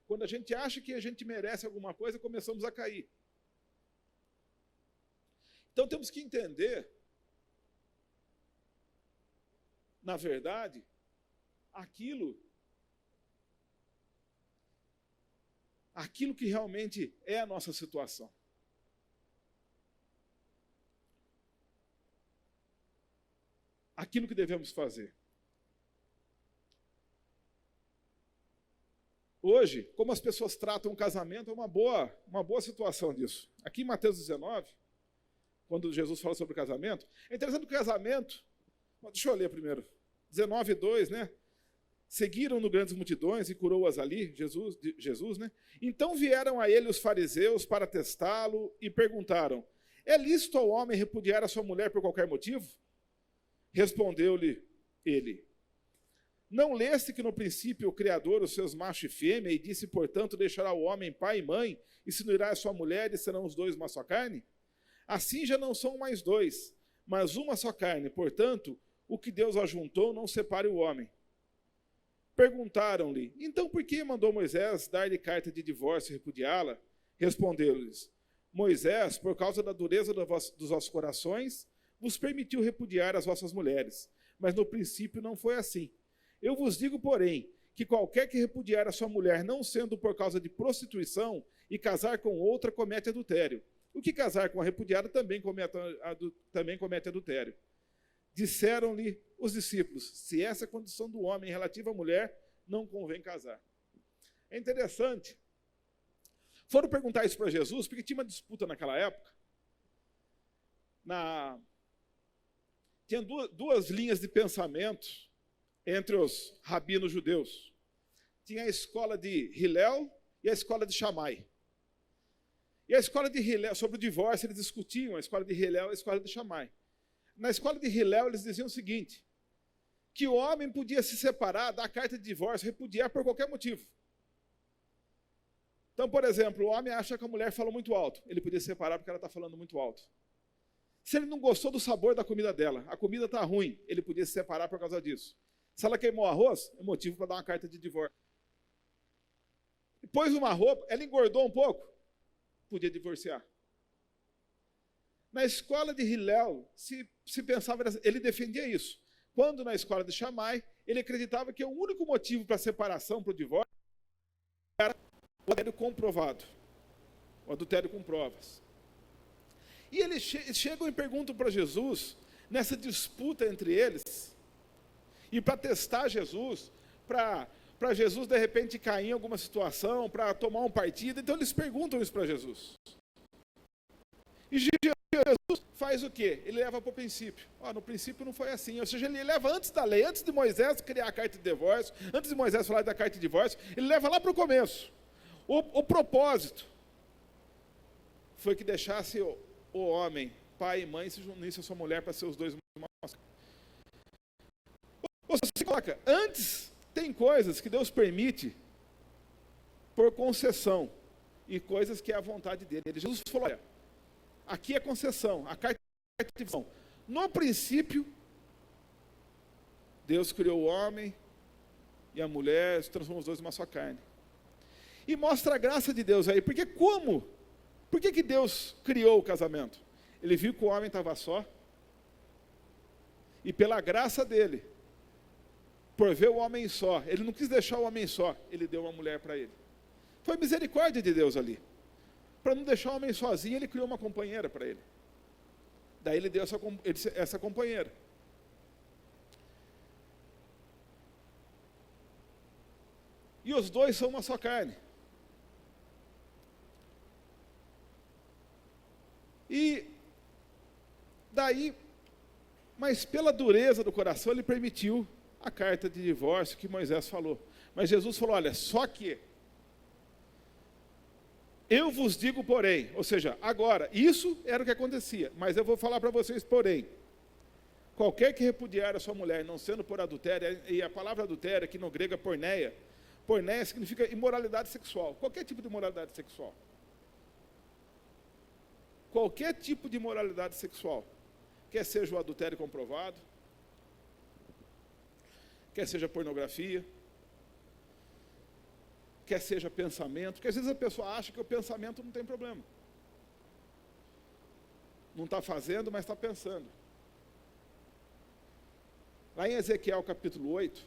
Speaker 5: Quando a gente acha que a gente merece alguma coisa, começamos a cair. Então temos que entender, na verdade, aquilo que realmente é a nossa situação. Aquilo que devemos fazer. Hoje, como as pessoas tratam o casamento, é uma boa situação disso. Aqui em Mateus 19, quando Jesus fala sobre o casamento, é interessante que o casamento, deixa eu ler primeiro, 19:2, né? Seguiram-no grandes multidões e curou-as ali, Jesus, né? Então vieram a ele os fariseus para testá-lo e perguntaram: é lícito ao homem repudiar a sua mulher por qualquer motivo? Respondeu-lhe ele: não leste que no princípio o Criador os fez macho e fêmea, e disse, portanto, deixará o homem pai e mãe, e se unirá a sua mulher, e serão os dois uma só carne? Assim já não são mais dois, mas uma só carne. Portanto, o que Deus ajuntou, não separe o homem. Perguntaram-lhe: então por que mandou Moisés dar-lhe carta de divórcio e repudiá-la? Respondeu-lhes: Moisés, por causa da dureza dos vossos corações, vos permitiu repudiar as vossas mulheres, mas no princípio não foi assim. Eu vos digo, porém, que qualquer que repudiar a sua mulher, não sendo por causa de prostituição, e casar com outra, comete adultério. O que casar com a repudiada também comete adultério. Disseram-lhe os discípulos: se essa é a condição do homem relativa à mulher, não convém casar. É interessante. Foram perguntar isso para Jesus, porque tinha uma disputa naquela época. Tinha duas linhas de pensamento entre os rabinos judeus. Tinha a escola de Hillel e a escola de Shammai. E a escola de Hillel, sobre o divórcio, eles discutiam a escola de Hillel e a escola de Shammai. Na escola de Hillel, eles diziam o seguinte: que o homem podia se separar, dar carta de divórcio, repudiar por qualquer motivo. Então, por exemplo, o homem acha que a mulher falou muito alto. Ele podia se separar porque ela está falando muito alto. Se ele não gostou do sabor da comida dela, a comida está ruim, ele podia se separar por causa disso. Se ela queimou arroz, é motivo para dar uma carta de divórcio. Pôs uma roupa, ela engordou um pouco, podia divorciar. Na escola de Hillel, se pensava, ele defendia isso. Quando na escola de Shammai, ele acreditava que o único motivo para a separação, para o divórcio, era o adultério comprovado. O adultério com provas. E eles chegam e perguntam para Jesus, nessa disputa entre eles, e para testar Jesus, para Jesus de repente cair em alguma situação, para tomar um partido. Então eles perguntam isso para Jesus. E Jesus faz o quê? Ele leva para o princípio. No princípio não foi assim. Ou seja, ele leva antes da lei, antes de Moisés criar a carta de divórcio, antes de Moisés falar da carta de divórcio, ele leva lá para o começo. O propósito foi que deixasse o homem, pai e mãe, se unisse a sua mulher para ser os dois irmãos. Você se coloca, antes tem coisas que Deus permite por concessão e coisas que é a vontade dele. Jesus falou: olha, aqui é concessão, a carta de divórcio. No princípio, Deus criou o homem, e a mulher, se transformam os dois numa só carne. E mostra a graça de Deus aí, porque como? Por que Deus criou o casamento? Ele viu que o homem estava só, e pela graça dele, por ver o homem só, ele não quis deixar o homem só, ele deu uma mulher para ele. Foi misericórdia de Deus ali. Para não deixar o homem sozinho, ele criou uma companheira para ele. Daí ele deu essa companheira. E os dois são uma só carne. E daí, mas pela dureza do coração, ele permitiu a carta de divórcio que Moisés falou. Mas Jesus falou, olha, só que eu vos digo porém, ou seja, agora, isso era o que acontecia, mas eu vou falar para vocês porém, qualquer que repudiar a sua mulher, não sendo por adultério, e a palavra adultério aqui no grego é porneia significa imoralidade sexual, qualquer tipo de imoralidade sexual. Qualquer tipo de imoralidade sexual, quer seja o adultério comprovado, quer seja pornografia, quer seja pensamento, porque às vezes a pessoa acha que o pensamento não tem problema. Não está fazendo, mas está pensando. Lá em Ezequiel capítulo 8,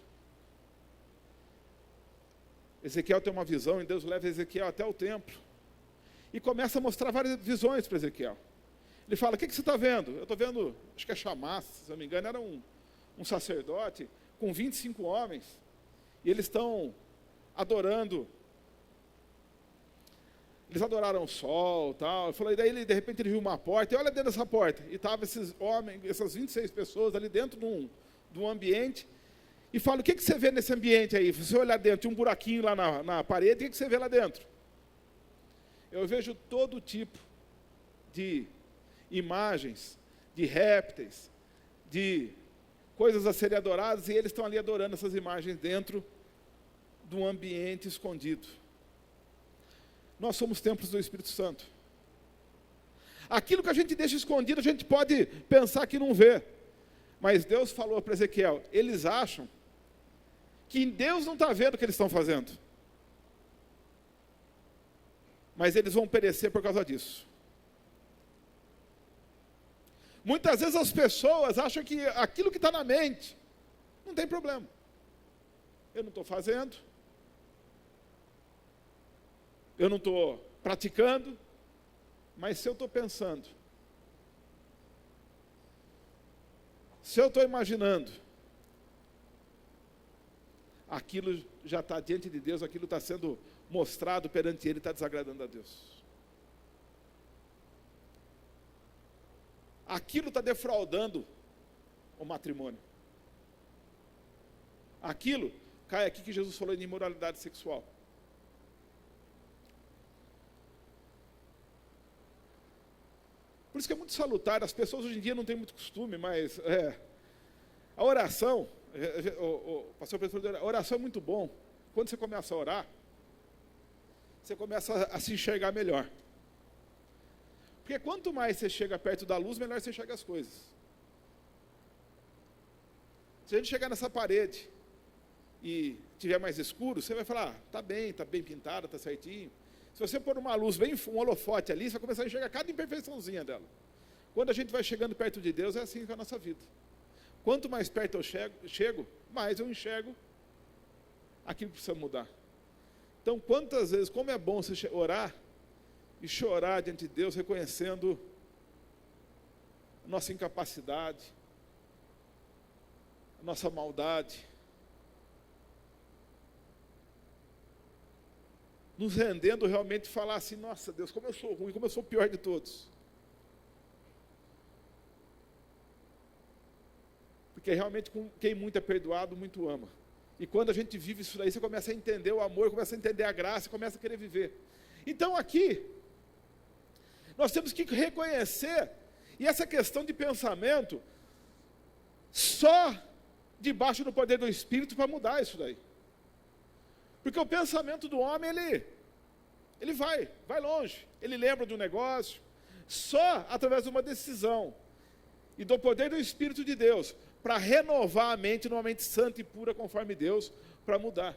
Speaker 5: Ezequiel tem uma visão e Deus leva Ezequiel até o templo e começa a mostrar várias visões para Ezequiel. Ele fala, o que você está vendo? Eu estou vendo, acho que é Chamás, se não me engano, era um sacerdote com 25 homens, e eles estão adorando, eles adoraram o sol, tal. Eu falei, daí de repente ele viu uma porta, e olha dentro dessa porta, e estavam esses homens, essas 26 pessoas ali dentro de um ambiente, e fala, o que você vê nesse ambiente aí? Se você olhar dentro, tem um buraquinho lá na parede, o que você vê lá dentro? Eu vejo todo tipo de imagens, de répteis, de coisas a serem adoradas, e eles estão ali adorando essas imagens dentro de um ambiente escondido. Nós somos templos do Espírito Santo. Aquilo que a gente deixa escondido, a gente pode pensar que não vê. Mas Deus falou para Ezequiel, eles acham que Deus não está vendo o que eles estão fazendo. Mas eles vão perecer por causa disso. Muitas vezes as pessoas acham que aquilo que está na mente não tem problema. Eu não estou fazendo, eu não estou praticando, mas se eu estou pensando, se eu estou imaginando, aquilo já está diante de Deus, aquilo está sendo mostrado perante Ele, está desagradando a Deus. Aquilo está defraudando o matrimônio. Aquilo cai aqui que Jesus falou em imoralidade sexual. Por isso que é muito salutar, as pessoas hoje em dia não têm muito costume, mas a oração, o pastor Pedro falou, a oração é muito bom. Quando você começa a orar, você começa a se enxergar melhor. Porque quanto mais você chega perto da luz, melhor você enxerga as coisas. Se a gente chegar nessa parede e tiver mais escuro, você vai falar, tá bem pintada, tá certinho. Se você pôr uma luz, bem um holofote ali, você vai começar a enxergar cada imperfeiçãozinha dela. Quando a gente vai chegando perto de Deus, é assim com a nossa vida. Quanto mais perto eu chego, mais eu enxergo aquilo que precisa mudar. Então, quantas vezes, como é bom você orar e chorar diante de Deus, reconhecendo a nossa incapacidade, a nossa maldade, nos rendendo realmente falar assim, nossa Deus, como eu sou ruim, como eu sou o pior de todos. Porque realmente quem muito é perdoado, muito ama. E quando a gente vive isso daí, você começa a entender o amor, começa a entender a graça, começa a querer viver. Então aqui, nós temos que reconhecer, e essa questão de pensamento, só debaixo do poder do Espírito para mudar isso daí. Porque o pensamento do homem, ele vai longe. Ele lembra de um negócio. Só através de uma decisão e do poder do Espírito de Deus, para renovar a mente numa mente santa e pura conforme Deus, para mudar.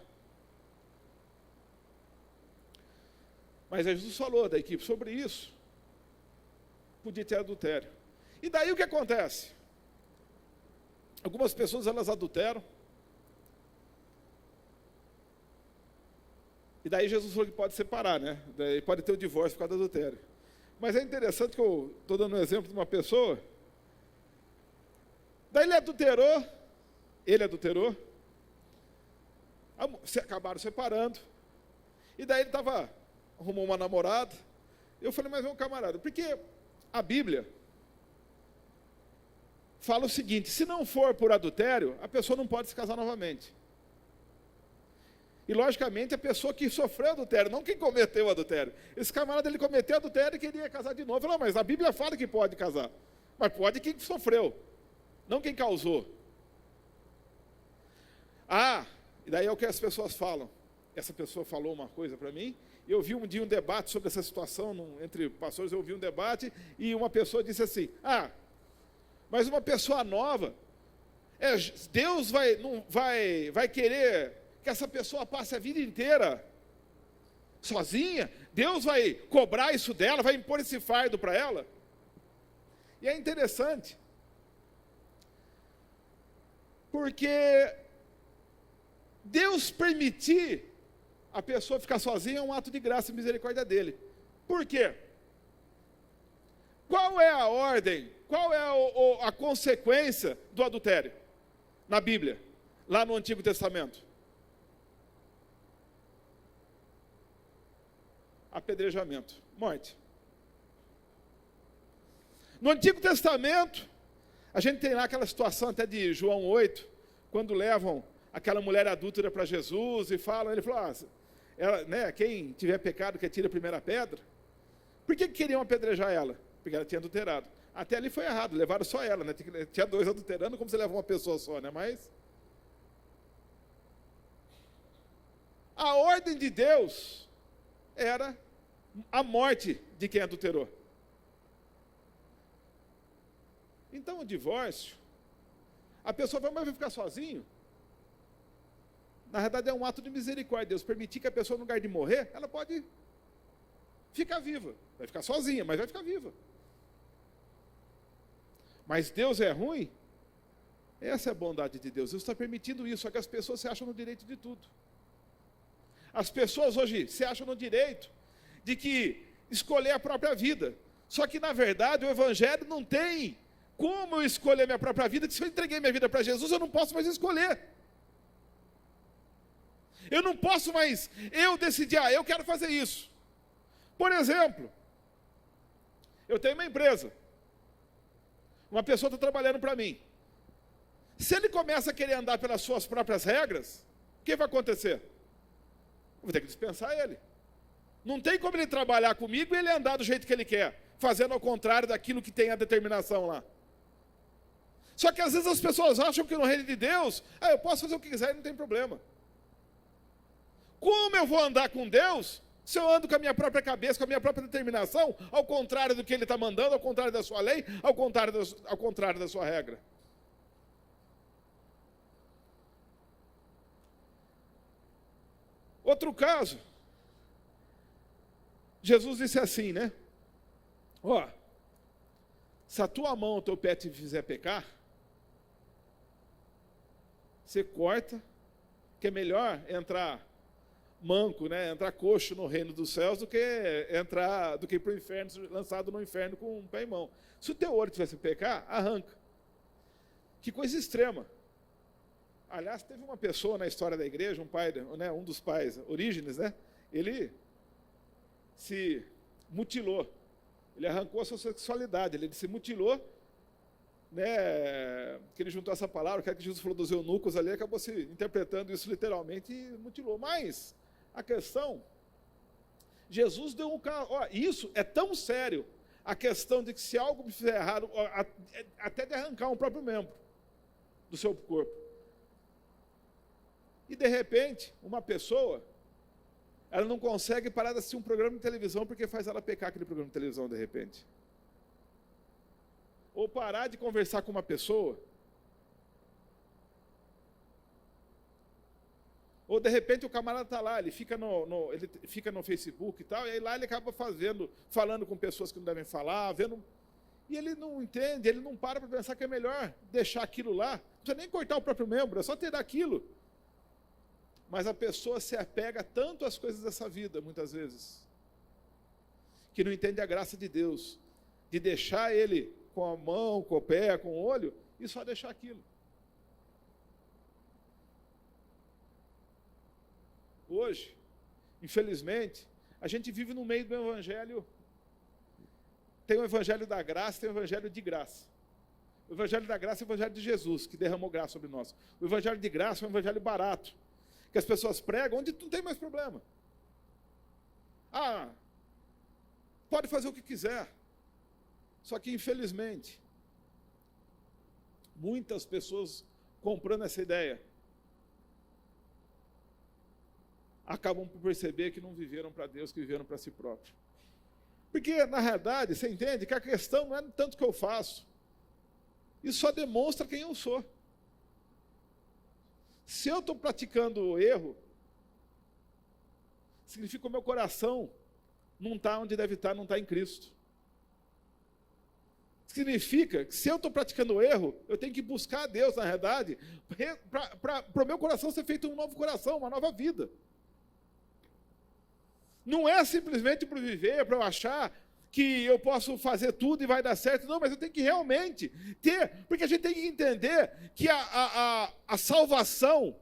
Speaker 5: Mas Jesus falou da equipe sobre isso. Podia ter adultério. E daí o que acontece? Algumas pessoas, elas adulteram. E daí Jesus falou que pode separar, né? Daí pode ter o divórcio por causa do adultério. Mas é interessante que eu estou dando um exemplo de uma pessoa. Daí ele adulterou. Se acabaram separando. E daí ele arrumou uma namorada. Eu falei, mas é um camarada. Porque a Bíblia fala o seguinte: se não for por adultério, a pessoa não pode se casar novamente. E, logicamente, a pessoa que sofreu adultério, não quem cometeu o adultério. Esse camarada, ele cometeu adultério e queria casar de novo. Não, mas a Bíblia fala que pode casar. Mas pode quem sofreu, não quem causou. E daí é o que as pessoas falam. Essa pessoa falou uma coisa para mim. Eu vi um dia um debate sobre essa situação, entre pastores, eu vi um debate, e uma pessoa disse assim, mas uma pessoa nova, Deus vai querer que essa pessoa passe a vida inteira sozinha? Deus vai cobrar isso dela, vai impor esse fardo para ela? E é interessante, porque Deus permitir a pessoa ficar sozinha é um ato de graça e misericórdia dele. Por quê? Qual é a ordem, qual é a consequência do adultério na Bíblia, lá no Antigo Testamento? Apedrejamento, morte. No Antigo Testamento, a gente tem lá aquela situação até de João 8, quando levam aquela mulher adúltera para Jesus e falam, ele falou, quem tiver pecado que atire a primeira pedra. Por que queriam apedrejar ela? Porque ela tinha adulterado. Até ali foi errado, levaram só ela, né? Tinha 2 adulterando, como você leva uma pessoa só, né? Mas a ordem de Deus era a morte de quem adulterou. Então o divórcio, a pessoa vai ficar sozinho. Na verdade é um ato de misericórdia. Deus permitir que a pessoa, no lugar de morrer, ela pode ficar viva. Vai ficar sozinha, mas vai ficar viva. Mas Deus é ruim? Essa é a bondade de Deus. Deus está permitindo isso, só que as pessoas se acham no direito de tudo. As pessoas hoje se acham no direito de escolher a própria vida. Só que, na verdade, o Evangelho não tem como eu escolher a minha própria vida, que se eu entreguei minha vida para Jesus, eu não posso mais escolher. Eu não posso mais, eu decidir, eu quero fazer isso. Por exemplo, eu tenho uma empresa. Uma pessoa está trabalhando para mim. Se ele começa a querer andar pelas suas próprias regras, o que vai acontecer? Eu vou ter que dispensar ele. Não tem como ele trabalhar comigo e ele andar do jeito que ele quer, fazendo ao contrário daquilo que tem a determinação lá. Só que às vezes as pessoas acham que no reino de Deus, eu posso fazer o que quiser e não tem problema. Como eu vou andar com Deus se eu ando com a minha própria cabeça, com a minha própria determinação, ao contrário do que Ele está mandando, ao contrário da sua lei, ao contrário da sua regra? Outro caso, Jesus disse assim, né? Se a tua mão ou o teu pé te fizer pecar, você corta, que é melhor entrar manco, né? Entrar coxo no reino dos céus do que ir para o inferno, lançado no inferno com um pé e mão. Se o teu olho tivesse pecar, arranca. Que coisa extrema. Aliás, teve uma pessoa na história da igreja, um pai, né, um dos pais, Orígenes, né? Ele se mutilou. Ele arrancou a sua sexualidade, ele se mutilou, né? Que ele juntou essa palavra, que Jesus falou dos eunucos ali, acabou se interpretando isso literalmente e mutilou. Mas a questão, Jesus deu um caso, isso é tão sério, a questão de que se algo me fizer errado, até de arrancar um próprio membro do seu corpo. E de repente, uma pessoa, ela não consegue parar de assistir um programa de televisão porque faz ela pecar aquele programa de televisão de repente. Ou parar de conversar com uma pessoa, Ou de repente o camarada está lá, ele fica no Facebook e tal, e aí lá ele acaba falando com pessoas que não devem falar, vendo. E ele não entende, ele não para pensar que é melhor deixar aquilo lá. Não precisa nem cortar o próprio membro, é só tirar aquilo. Mas a pessoa se apega tanto às coisas dessa vida, muitas vezes, que não entende a graça de Deus, de deixar ele com a mão, com o pé, com o olho, e só deixar aquilo. Hoje, infelizmente, a gente vive no meio do evangelho. Tem o evangelho da graça, tem o evangelho de graça. O evangelho da graça é o evangelho de Jesus, que derramou graça sobre nós. O evangelho de graça é um evangelho barato, que as pessoas pregam onde não tem mais problema. Pode fazer o que quiser. Só que, infelizmente, muitas pessoas comprando essa ideia acabam por perceber que não viveram para Deus, que viveram para si próprio. Porque, na realidade, você entende que a questão não é tanto que eu faço. Isso só demonstra quem eu sou. Se eu estou praticando o erro, significa que o meu coração não está onde deve estar, não está em Cristo. Significa que se eu estou praticando o erro, eu tenho que buscar a Deus, na realidade, para o meu coração ser feito um novo coração, uma nova vida. Não é simplesmente para viver, para eu achar que eu posso fazer tudo e vai dar certo. Não, mas eu tenho que realmente ter, porque a gente tem que entender que a salvação,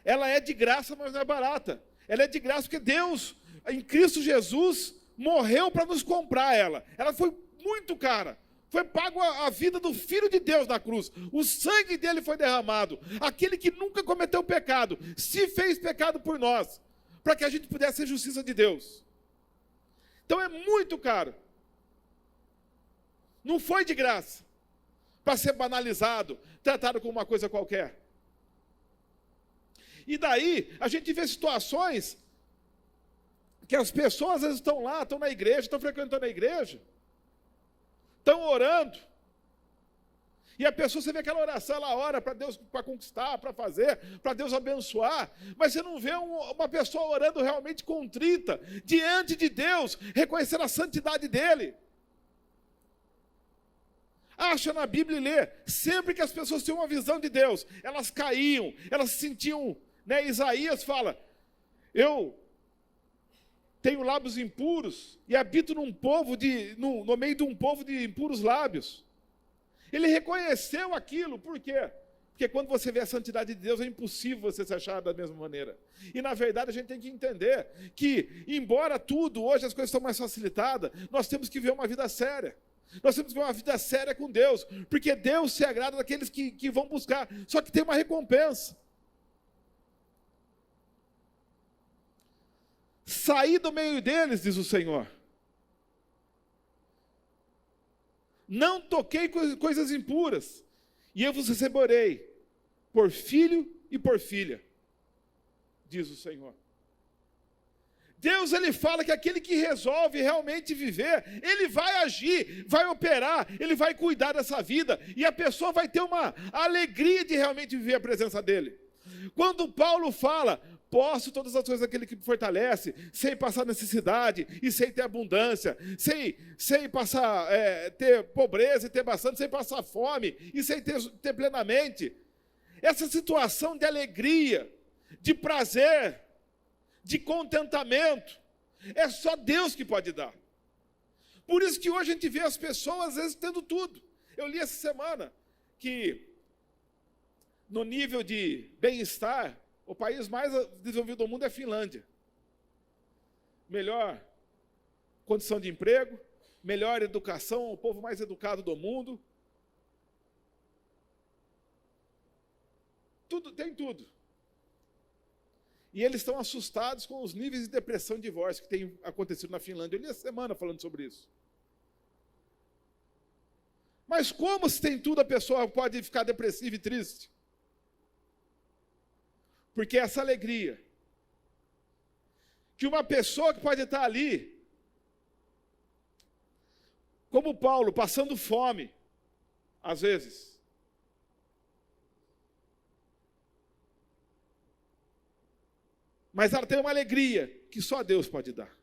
Speaker 5: ela é de graça, mas não é barata. Ela é de graça porque Deus, em Cristo Jesus, morreu para nos comprar ela. Ela foi muito cara. Foi pago a vida do Filho de Deus na cruz. O sangue dele foi derramado. Aquele que nunca cometeu pecado, se fez pecado por nós, para que a gente pudesse ser justiça de Deus. Então é muito caro. Não foi de graça, para ser banalizado, tratado como uma coisa qualquer. E daí, a gente vê situações que as pessoas às vezes estão lá, estão na igreja, estão frequentando a igreja, estão orando, e a pessoa, você vê aquela oração, ela ora para Deus, para conquistar, para fazer, para Deus abençoar, mas você não vê uma pessoa orando realmente contrita, diante de Deus, reconhecendo a santidade dele. Acha na Bíblia e lê, sempre que as pessoas tinham uma visão de Deus, elas caíam, elas se sentiam, né? Isaías fala, eu tenho lábios impuros e habito no meio de um povo de impuros lábios. Ele reconheceu aquilo, por quê? Porque quando você vê a santidade de Deus, é impossível você se achar da mesma maneira. E na verdade a gente tem que entender que, embora tudo, hoje as coisas estão mais facilitadas, nós temos que ver uma vida séria. Nós temos que ver uma vida séria com Deus, porque Deus se agrada daqueles que vão buscar, só que tem uma recompensa. Saí do meio deles, diz o Senhor. Não toquei coisas impuras, e eu vos receberei por filho e por filha, diz o Senhor. Deus, ele fala que aquele que resolve realmente viver, ele vai agir, vai operar, ele vai cuidar dessa vida, e a pessoa vai ter uma alegria de realmente viver a presença dele. Quando Paulo fala, posso todas as coisas daquele que me fortalece, sem passar necessidade e sem ter abundância, sem passar, ter pobreza e ter bastante, sem passar fome e sem ter plenamente. Essa situação de alegria, de prazer, de contentamento, é só Deus que pode dar. Por isso que hoje a gente vê as pessoas às vezes tendo tudo. Eu li essa semana que no nível de bem-estar, o país mais desenvolvido do mundo é a Finlândia. Melhor condição de emprego, melhor educação, o povo mais educado do mundo. Tudo, tem tudo. E eles estão assustados com os níveis de depressão e divórcio que tem acontecido na Finlândia. Eu li essa semana falando sobre isso. Mas como se tem tudo, a pessoa pode ficar depressiva e triste? Porque essa alegria, que uma pessoa que pode estar ali, como Paulo, passando fome, às vezes, Mas ela tem uma alegria que só Deus pode dar.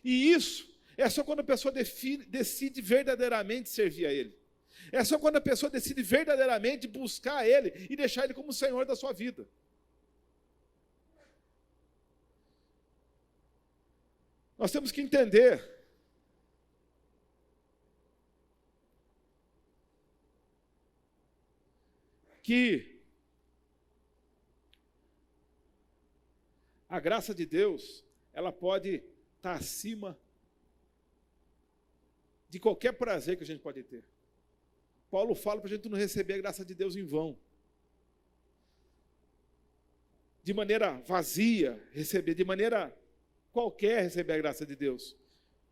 Speaker 5: E isso é só quando a pessoa decide verdadeiramente servir a Ele. É só quando a pessoa decide verdadeiramente buscar Ele e deixar Ele como o Senhor da sua vida. Nós temos que entender que a graça de Deus, ela pode estar acima de qualquer prazer que a gente pode ter. Paulo fala para a gente não receber a graça de Deus em vão. De maneira vazia, receber, de maneira qualquer receber a graça de Deus.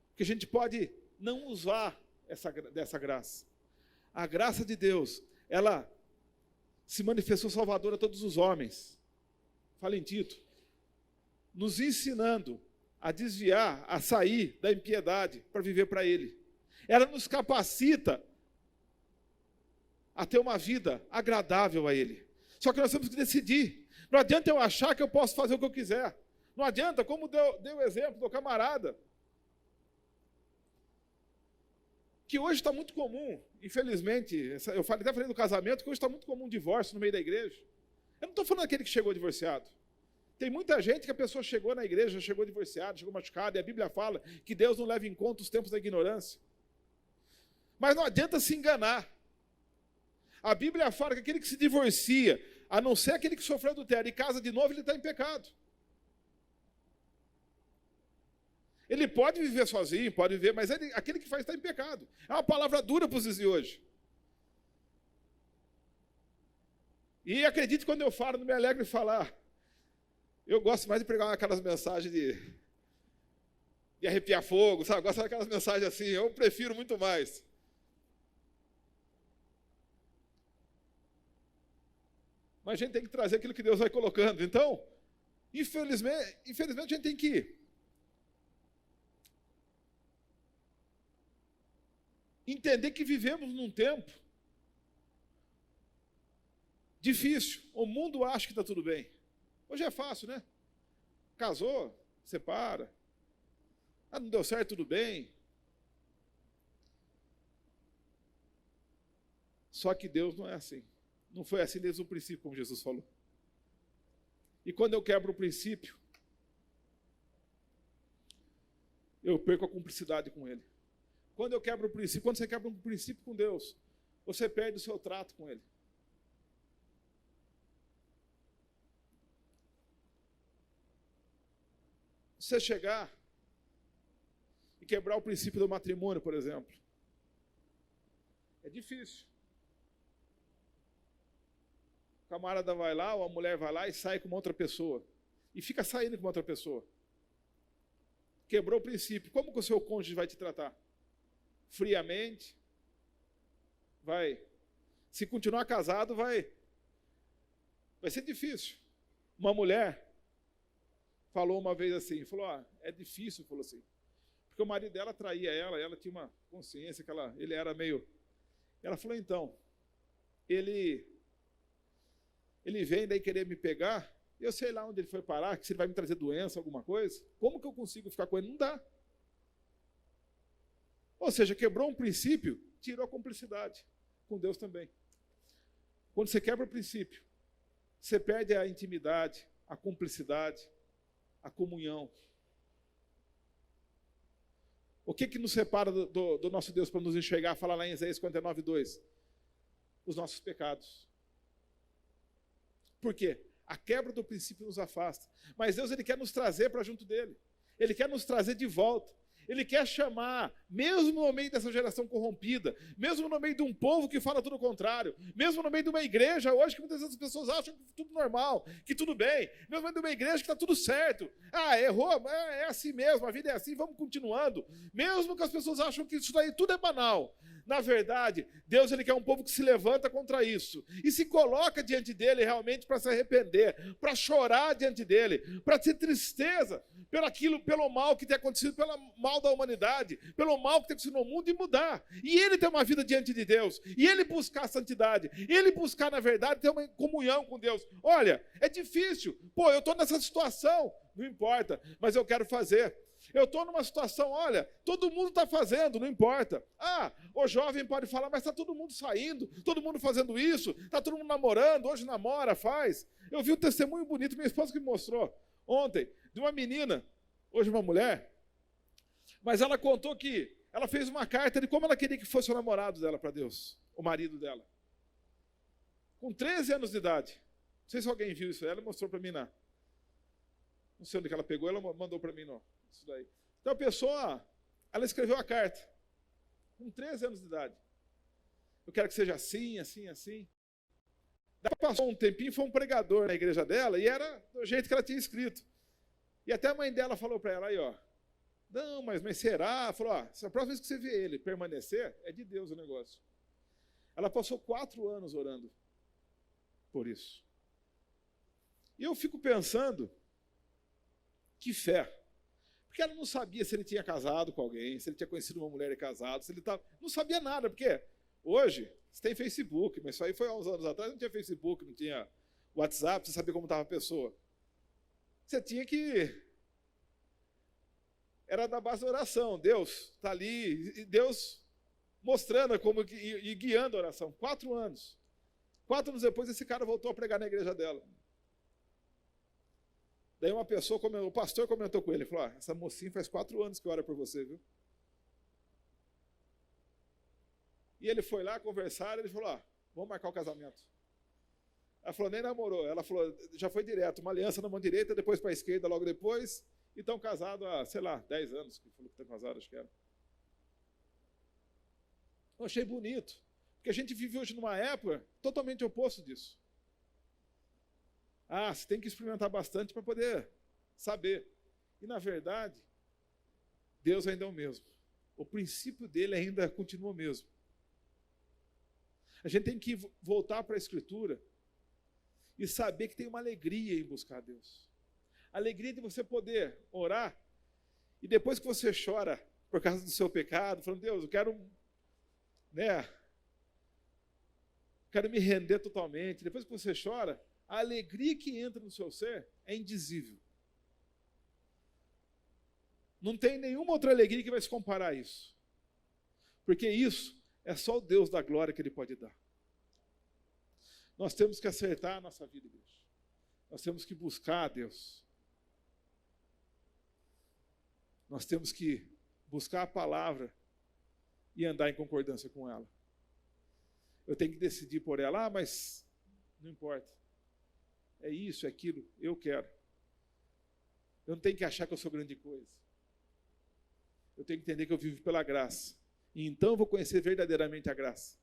Speaker 5: Porque a gente pode não usar dessa graça. A graça de Deus, ela se manifestou salvadora a todos os homens. Fala em Tito. Nos ensinando a desviar, a sair da impiedade para viver para Ele. Ela nos capacita a ter uma vida agradável a Ele. Só que nós temos que decidir. Não adianta eu achar que eu posso fazer o que eu quiser. Não adianta, como deu o exemplo do camarada, que hoje está muito comum, infelizmente, eu até falei do casamento, que hoje está muito comum divórcio no meio da igreja. Eu não estou falando daquele que chegou divorciado. Tem muita gente que a pessoa chegou na igreja, chegou divorciada, chegou machucada, e a Bíblia fala que Deus não leva em conta os tempos da ignorância. Mas não adianta se enganar. A Bíblia fala que aquele que se divorcia, a não ser aquele que sofreu adultério e casa de novo, ele está em pecado. Ele pode viver sozinho, pode viver, mas aquele que faz está em pecado. É uma palavra dura para os dias de hoje. E acredite, quando eu falo, não me alegro em falar. Eu gosto mais de pregar aquelas mensagens de arrepiar fogo, sabe? Eu gosto daquelas mensagens assim, eu prefiro muito mais. Mas a gente tem que trazer aquilo que Deus vai colocando. Então, infelizmente a gente tem que entender que vivemos num tempo difícil. O mundo acha que está tudo bem. Hoje é fácil, né? Casou, separa. Ah, não deu certo, tudo bem. Só que Deus não é assim. Não foi assim desde o princípio, como Jesus falou. E quando eu quebro o princípio, eu perco a cumplicidade com Ele. Quando eu quebro o princípio, quando você quebra um princípio com Deus, você perde o seu trato com Ele. Você chegar e quebrar o princípio do matrimônio, por exemplo, é difícil. O camarada vai lá, ou a mulher vai lá e sai com uma outra pessoa. E fica saindo com uma outra pessoa. Quebrou o princípio. Como que o seu cônjuge vai te tratar? Friamente? Vai. Se continuar casado, vai ser difícil. Uma mulher falou uma vez assim, falou, é difícil, falou assim, porque o marido dela traía ela tinha uma consciência que ele era meio... Ela falou, então, ele vem daí querer me pegar, eu sei lá onde ele foi parar, que se ele vai me trazer doença, alguma coisa, como que eu consigo ficar com ele? Não dá. Ou seja, quebrou um princípio, tirou a cumplicidade com Deus também. Quando você quebra o princípio, você perde a intimidade, a cumplicidade, a comunhão. O que nos separa do nosso Deus para nos enxergar? Fala lá em Isaías 59:2. Os nossos pecados. Por quê? A quebra do princípio nos afasta. Mas Deus, Ele quer nos trazer para junto dEle. Ele quer nos trazer de volta. Ele quer chamar, mesmo no meio dessa geração corrompida, mesmo no meio de um povo que fala tudo o contrário, mesmo no meio de uma igreja hoje que muitas vezes as pessoas acham que tudo normal, que tudo bem, mesmo no meio de uma igreja que está tudo certo. Errou, é assim mesmo, a vida é assim, vamos continuando. Mesmo que as pessoas acham que isso daí tudo é banal. Na verdade, Deus ele quer um povo que se levanta contra isso e se coloca diante dele realmente para se arrepender, para chorar diante dele, para ter tristeza pelo mal que tem acontecido, pelo mal da humanidade, pelo mal que tem acontecido no mundo e mudar. E ele ter uma vida diante de Deus, e ele buscar a santidade, e ele buscar, na verdade, ter uma comunhão com Deus. Olha, é difícil. Pô, eu estou nessa situação. Não importa, mas eu quero fazer. Eu estou numa situação, olha, todo mundo está fazendo, não importa. Ah, o jovem pode falar, mas está todo mundo saindo, todo mundo fazendo isso, está todo mundo namorando, hoje namora, faz. Eu vi um testemunho bonito, minha esposa que me mostrou ontem, de uma menina, hoje uma mulher, mas ela contou que ela fez uma carta de como ela queria que fosse o namorado dela para Deus, o marido dela. Com 13 anos de idade. Não sei se alguém viu isso, ela mostrou para mim não sei onde que ela pegou, ela mandou para mim não. Isso daí. Então a pessoa, ela escreveu a carta, com 13 anos de idade. Eu quero que seja assim, assim, assim. Daí passou um tempinho, foi um pregador na igreja dela, e era do jeito que ela tinha escrito. E até a mãe dela falou para ela, aí ó, não, mas será? Falou, ó, se a próxima vez que você vê ele permanecer, é de Deus o negócio. Ela passou 4 anos orando por isso. E eu fico pensando, que fé. Porque ela não sabia se ele tinha casado com alguém, se ele tinha conhecido uma mulher e casado, se ele estava... Não sabia nada, porque hoje você tem Facebook, mas isso aí foi há uns anos atrás, não tinha Facebook, não tinha WhatsApp, você sabia como estava a pessoa. Você tinha que... Era da base da oração, Deus está ali, e Deus mostrando como e guiando a oração. 4 anos. 4 anos depois, esse cara voltou a pregar na igreja dela. Daí uma pessoa, o pastor comentou com ele, falou, essa mocinha faz 4 anos que ora por você, viu? E ele foi lá conversar, ele falou, vamos marcar o casamento. Ela falou, nem namorou. Ela falou, já foi direto, uma aliança na mão direita, depois para a esquerda, logo depois, e estão casados há, sei lá, 10 anos, que falou que estão casados, acho que era. Eu achei bonito, porque a gente vive hoje numa época totalmente oposto disso. Ah, você tem que experimentar bastante para poder saber. E, na verdade, Deus ainda é o mesmo. O princípio dele ainda continua o mesmo. A gente tem que voltar para a Escritura e saber que tem uma alegria em buscar Deus. A alegria de você poder orar e depois que você chora por causa do seu pecado, falando, Deus, eu quero me render totalmente. Depois que você chora, a alegria que entra no seu ser é indizível. Não tem nenhuma outra alegria que vai se comparar a isso. Porque isso é só o Deus da glória que Ele pode dar. Nós temos que acertar a nossa vida, igreja. Nós temos que buscar a Deus. Nós temos que buscar a palavra e andar em concordância com ela. Eu tenho que decidir por ela, mas não importa. É isso, é aquilo, eu quero. Eu não tenho que achar que eu sou grande coisa. Eu tenho que entender que eu vivo pela graça. E então eu vou conhecer verdadeiramente a graça.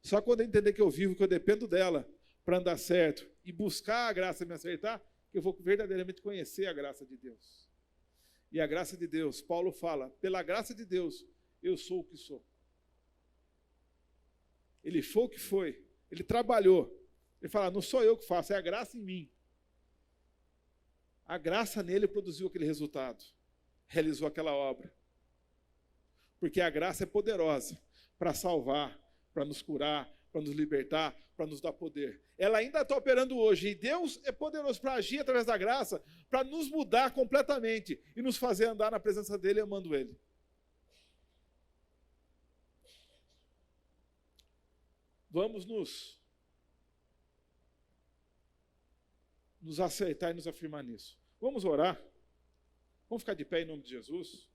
Speaker 5: Só quando eu entender que eu vivo, que eu dependo dela para andar certo e buscar a graça e me acertar, que eu vou verdadeiramente conhecer a graça de Deus. E a graça de Deus, Paulo fala, pela graça de Deus, eu sou o que sou. Ele foi o que foi, ele trabalhou. Ele fala, não sou eu que faço, é a graça em mim. A graça nele produziu aquele resultado, realizou aquela obra. Porque a graça é poderosa para salvar, para nos curar, para nos libertar, para nos dar poder. Ela ainda está operando hoje, e Deus é poderoso para agir através da graça, para nos mudar completamente e nos fazer andar na presença dEle, amando Ele. Vamos nos aceitar e nos afirmar nisso. Vamos orar. Vamos ficar de pé em nome de Jesus.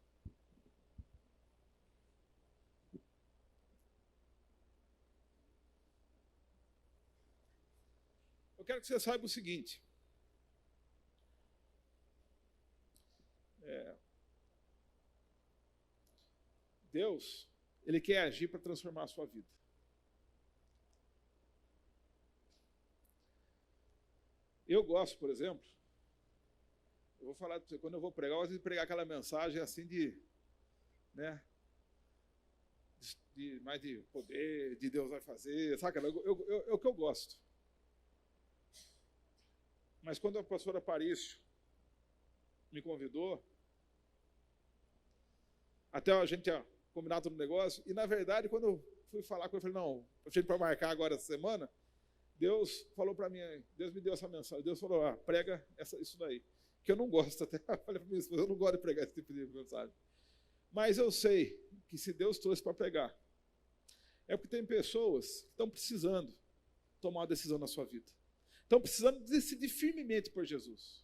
Speaker 5: Eu quero que você saiba o seguinte. Deus, Ele quer agir para transformar a sua vida. Eu gosto, por exemplo, eu vou falar para você, quando eu vou pregar, eu gosto de pregar aquela mensagem assim de mais de poder, de Deus vai fazer, sabe? É o que eu gosto. Mas quando a pastora Parício me convidou, até a gente tinha combinado no negócio, e na verdade, quando eu fui falar com ele, eu falei, não, eu cheguei para marcar agora essa semana, Deus falou para mim, Deus me deu essa mensagem, Deus falou, prega isso daí, que eu não gosto, até falei para minha esposa, eu não gosto de pregar esse tipo de mensagem. Mas eu sei que se Deus trouxe para pregar, é porque tem pessoas que estão precisando tomar uma decisão na sua vida. Estão precisando decidir firmemente por Jesus.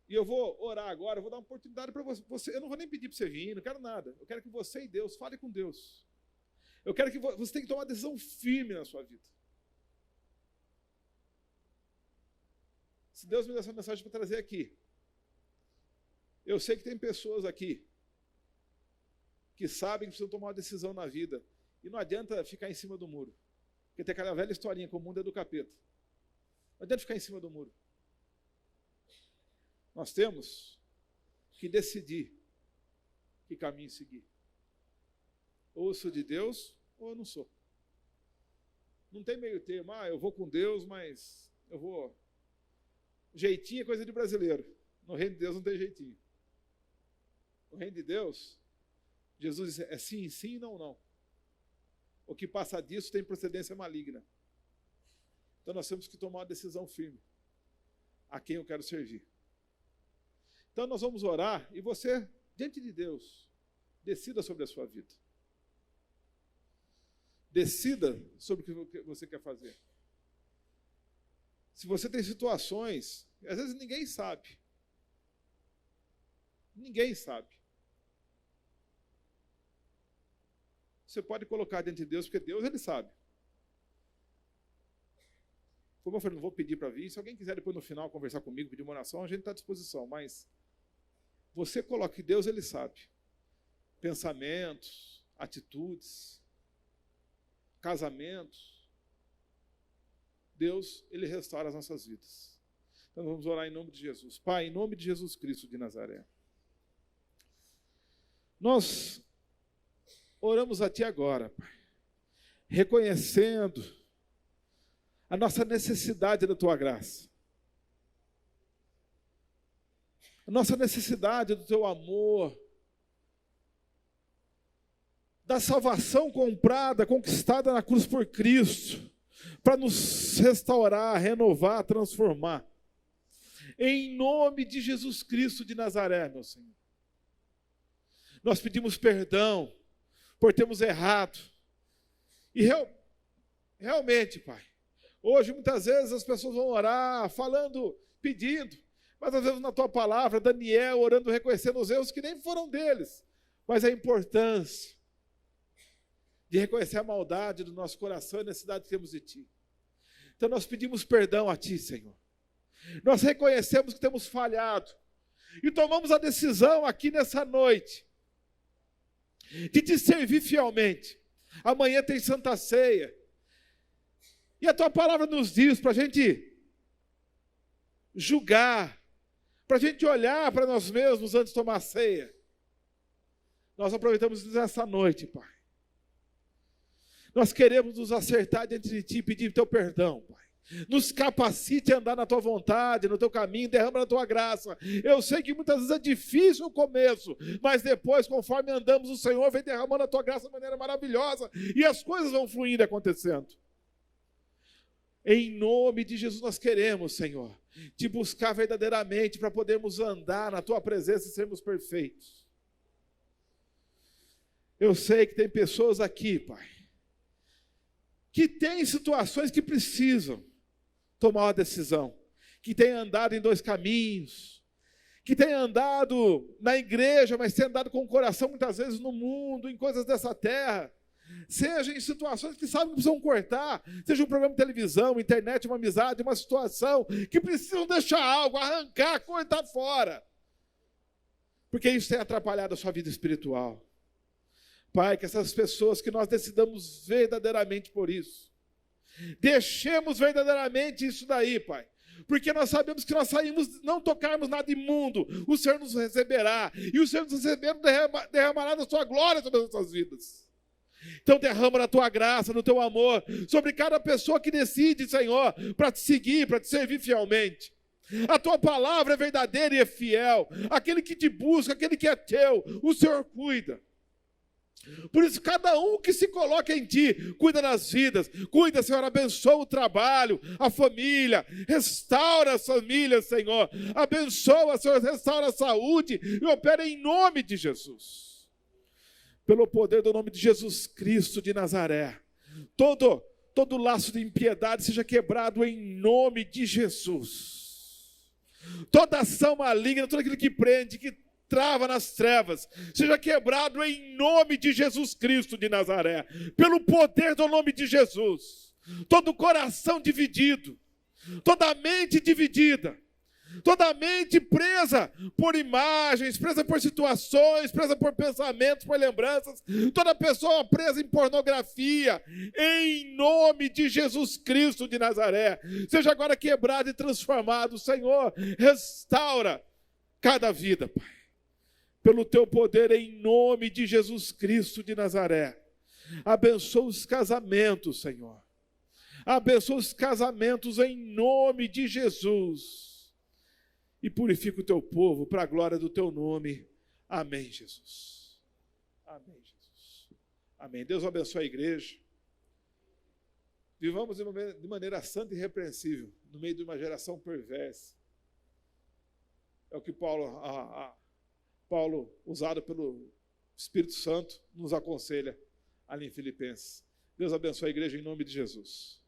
Speaker 5: E eu vou orar agora, eu vou dar uma oportunidade para você. Eu não vou nem pedir para você vir, não quero nada. Eu quero que você e Deus falem com Deus. Eu quero que você tenha que tomar uma decisão firme na sua vida. Se Deus me der essa mensagem para trazer aqui, eu sei que tem pessoas aqui que sabem que precisam tomar uma decisão na vida. E não adianta ficar em cima do muro. Porque tem aquela velha historinha que o mundo é do capeta. Não adianta ficar em cima do muro. Nós temos que decidir que caminho seguir. Ou eu sou de Deus, ou eu não sou. Não tem meio termo. Eu vou com Deus, mas eu vou... Jeitinho é coisa de brasileiro. No reino de Deus não tem jeitinho. No reino de Deus, Jesus diz, é sim, sim, não, não. O que passa disso tem procedência maligna. Então nós temos que tomar uma decisão firme. A quem eu quero servir. Então nós vamos orar e você, diante de Deus, decida sobre a sua vida. Decida sobre o que você quer fazer. Se você tem situações, às vezes ninguém sabe. Ninguém sabe. Você pode colocar diante de Deus, porque Deus, Ele sabe. Como eu falei, não vou pedir para vir. Se alguém quiser depois no final conversar comigo, pedir uma oração, a gente está à disposição. Mas você coloca que Deus, Ele sabe. Pensamentos, atitudes, casamentos. Deus, Ele restaura as nossas vidas. Então vamos orar em nome de Jesus. Pai, em nome de Jesus Cristo de Nazaré. Nós oramos a Ti agora, Pai, reconhecendo a nossa necessidade da Tua graça, a nossa necessidade do Teu amor, da salvação comprada, conquistada na cruz por Cristo, para nos restaurar, renovar, transformar. Em nome de Jesus Cristo de Nazaré, meu Senhor. Nós pedimos perdão por termos errado. E realmente, Pai, hoje muitas vezes as pessoas vão orar, falando, pedindo, mas às vezes na Tua palavra, Daniel orando, reconhecendo os erros que nem foram deles, mas a importância de reconhecer a maldade do nosso coração e a necessidade que temos de Ti. Então nós pedimos perdão a Ti, Senhor. Nós reconhecemos que temos falhado e tomamos a decisão aqui nessa noite de Te servir fielmente. Amanhã tem Santa Ceia. E a Tua palavra nos diz para a gente julgar, para a gente olhar para nós mesmos antes de tomar a ceia. Nós aproveitamos nessa noite, Pai. Nós queremos nos acertar diante de Ti e pedir Teu perdão, Pai. Nos capacite a andar na Tua vontade, no Teu caminho, derrama na Tua graça. Eu sei que muitas vezes é difícil o começo, mas depois, conforme andamos, o Senhor vem derramando a Tua graça de maneira maravilhosa e as coisas vão fluindo e acontecendo. Em nome de Jesus nós queremos, Senhor, Te buscar verdadeiramente para podermos andar na Tua presença e sermos perfeitos. Eu sei que tem pessoas aqui, Pai, que têm situações que precisam tomar uma decisão, que têm andado em dois caminhos, que têm andado na igreja, mas têm andado com o coração muitas vezes no mundo, em coisas dessa terra, seja em situações que sabem que precisam cortar, seja um programa de televisão, internet, uma amizade, uma situação, que precisam deixar algo, arrancar, cortar fora, porque isso tem atrapalhado a sua vida espiritual. Pai, que essas pessoas, que nós decidamos verdadeiramente por isso, deixemos verdadeiramente isso daí, Pai, Porque nós sabemos que nós saímos, não tocarmos nada imundo, o Senhor nos receberá, e o Senhor nos recebendo derramará da sua glória sobre as nossas vidas. Então derrama na tua graça, no teu amor, sobre cada pessoa que decide, Senhor, para te seguir, para te servir fielmente. A tua palavra é verdadeira e é fiel. Aquele que te busca, aquele que é teu, o Senhor cuida. Por isso, cada um que se coloca em ti, cuida das vidas. Cuida, Senhor, abençoa o trabalho, a família. Restaura as famílias, Senhor. Abençoa, Senhor, restaura a saúde e opera em nome de Jesus. Pelo poder do nome de Jesus Cristo de Nazaré. Todo laço de impiedade seja quebrado em nome de Jesus. Toda ação maligna, tudo aquilo que prende, que trava nas trevas, seja quebrado em nome de Jesus Cristo de Nazaré, pelo poder do nome de Jesus. Todo coração dividido, toda mente dividida, toda mente presa por imagens, presa por situações, presa por pensamentos, por lembranças, toda pessoa presa em pornografia, em nome de Jesus Cristo de Nazaré, seja agora quebrado e transformado. Senhor, restaura cada vida, Pai, pelo teu poder, em nome de Jesus Cristo de Nazaré. Abençoa os casamentos, Senhor. Abençoa os casamentos em nome de Jesus. E purifica o teu povo para a glória do teu nome. Amém, Jesus. Amém, Jesus. Amém. Deus abençoe a igreja. Vivamos de maneira santa e irrepreensível, no meio de uma geração perversa. É o que Paulo, usado pelo Espírito Santo, nos aconselha ali em Filipenses. Deus abençoe a igreja em nome de Jesus.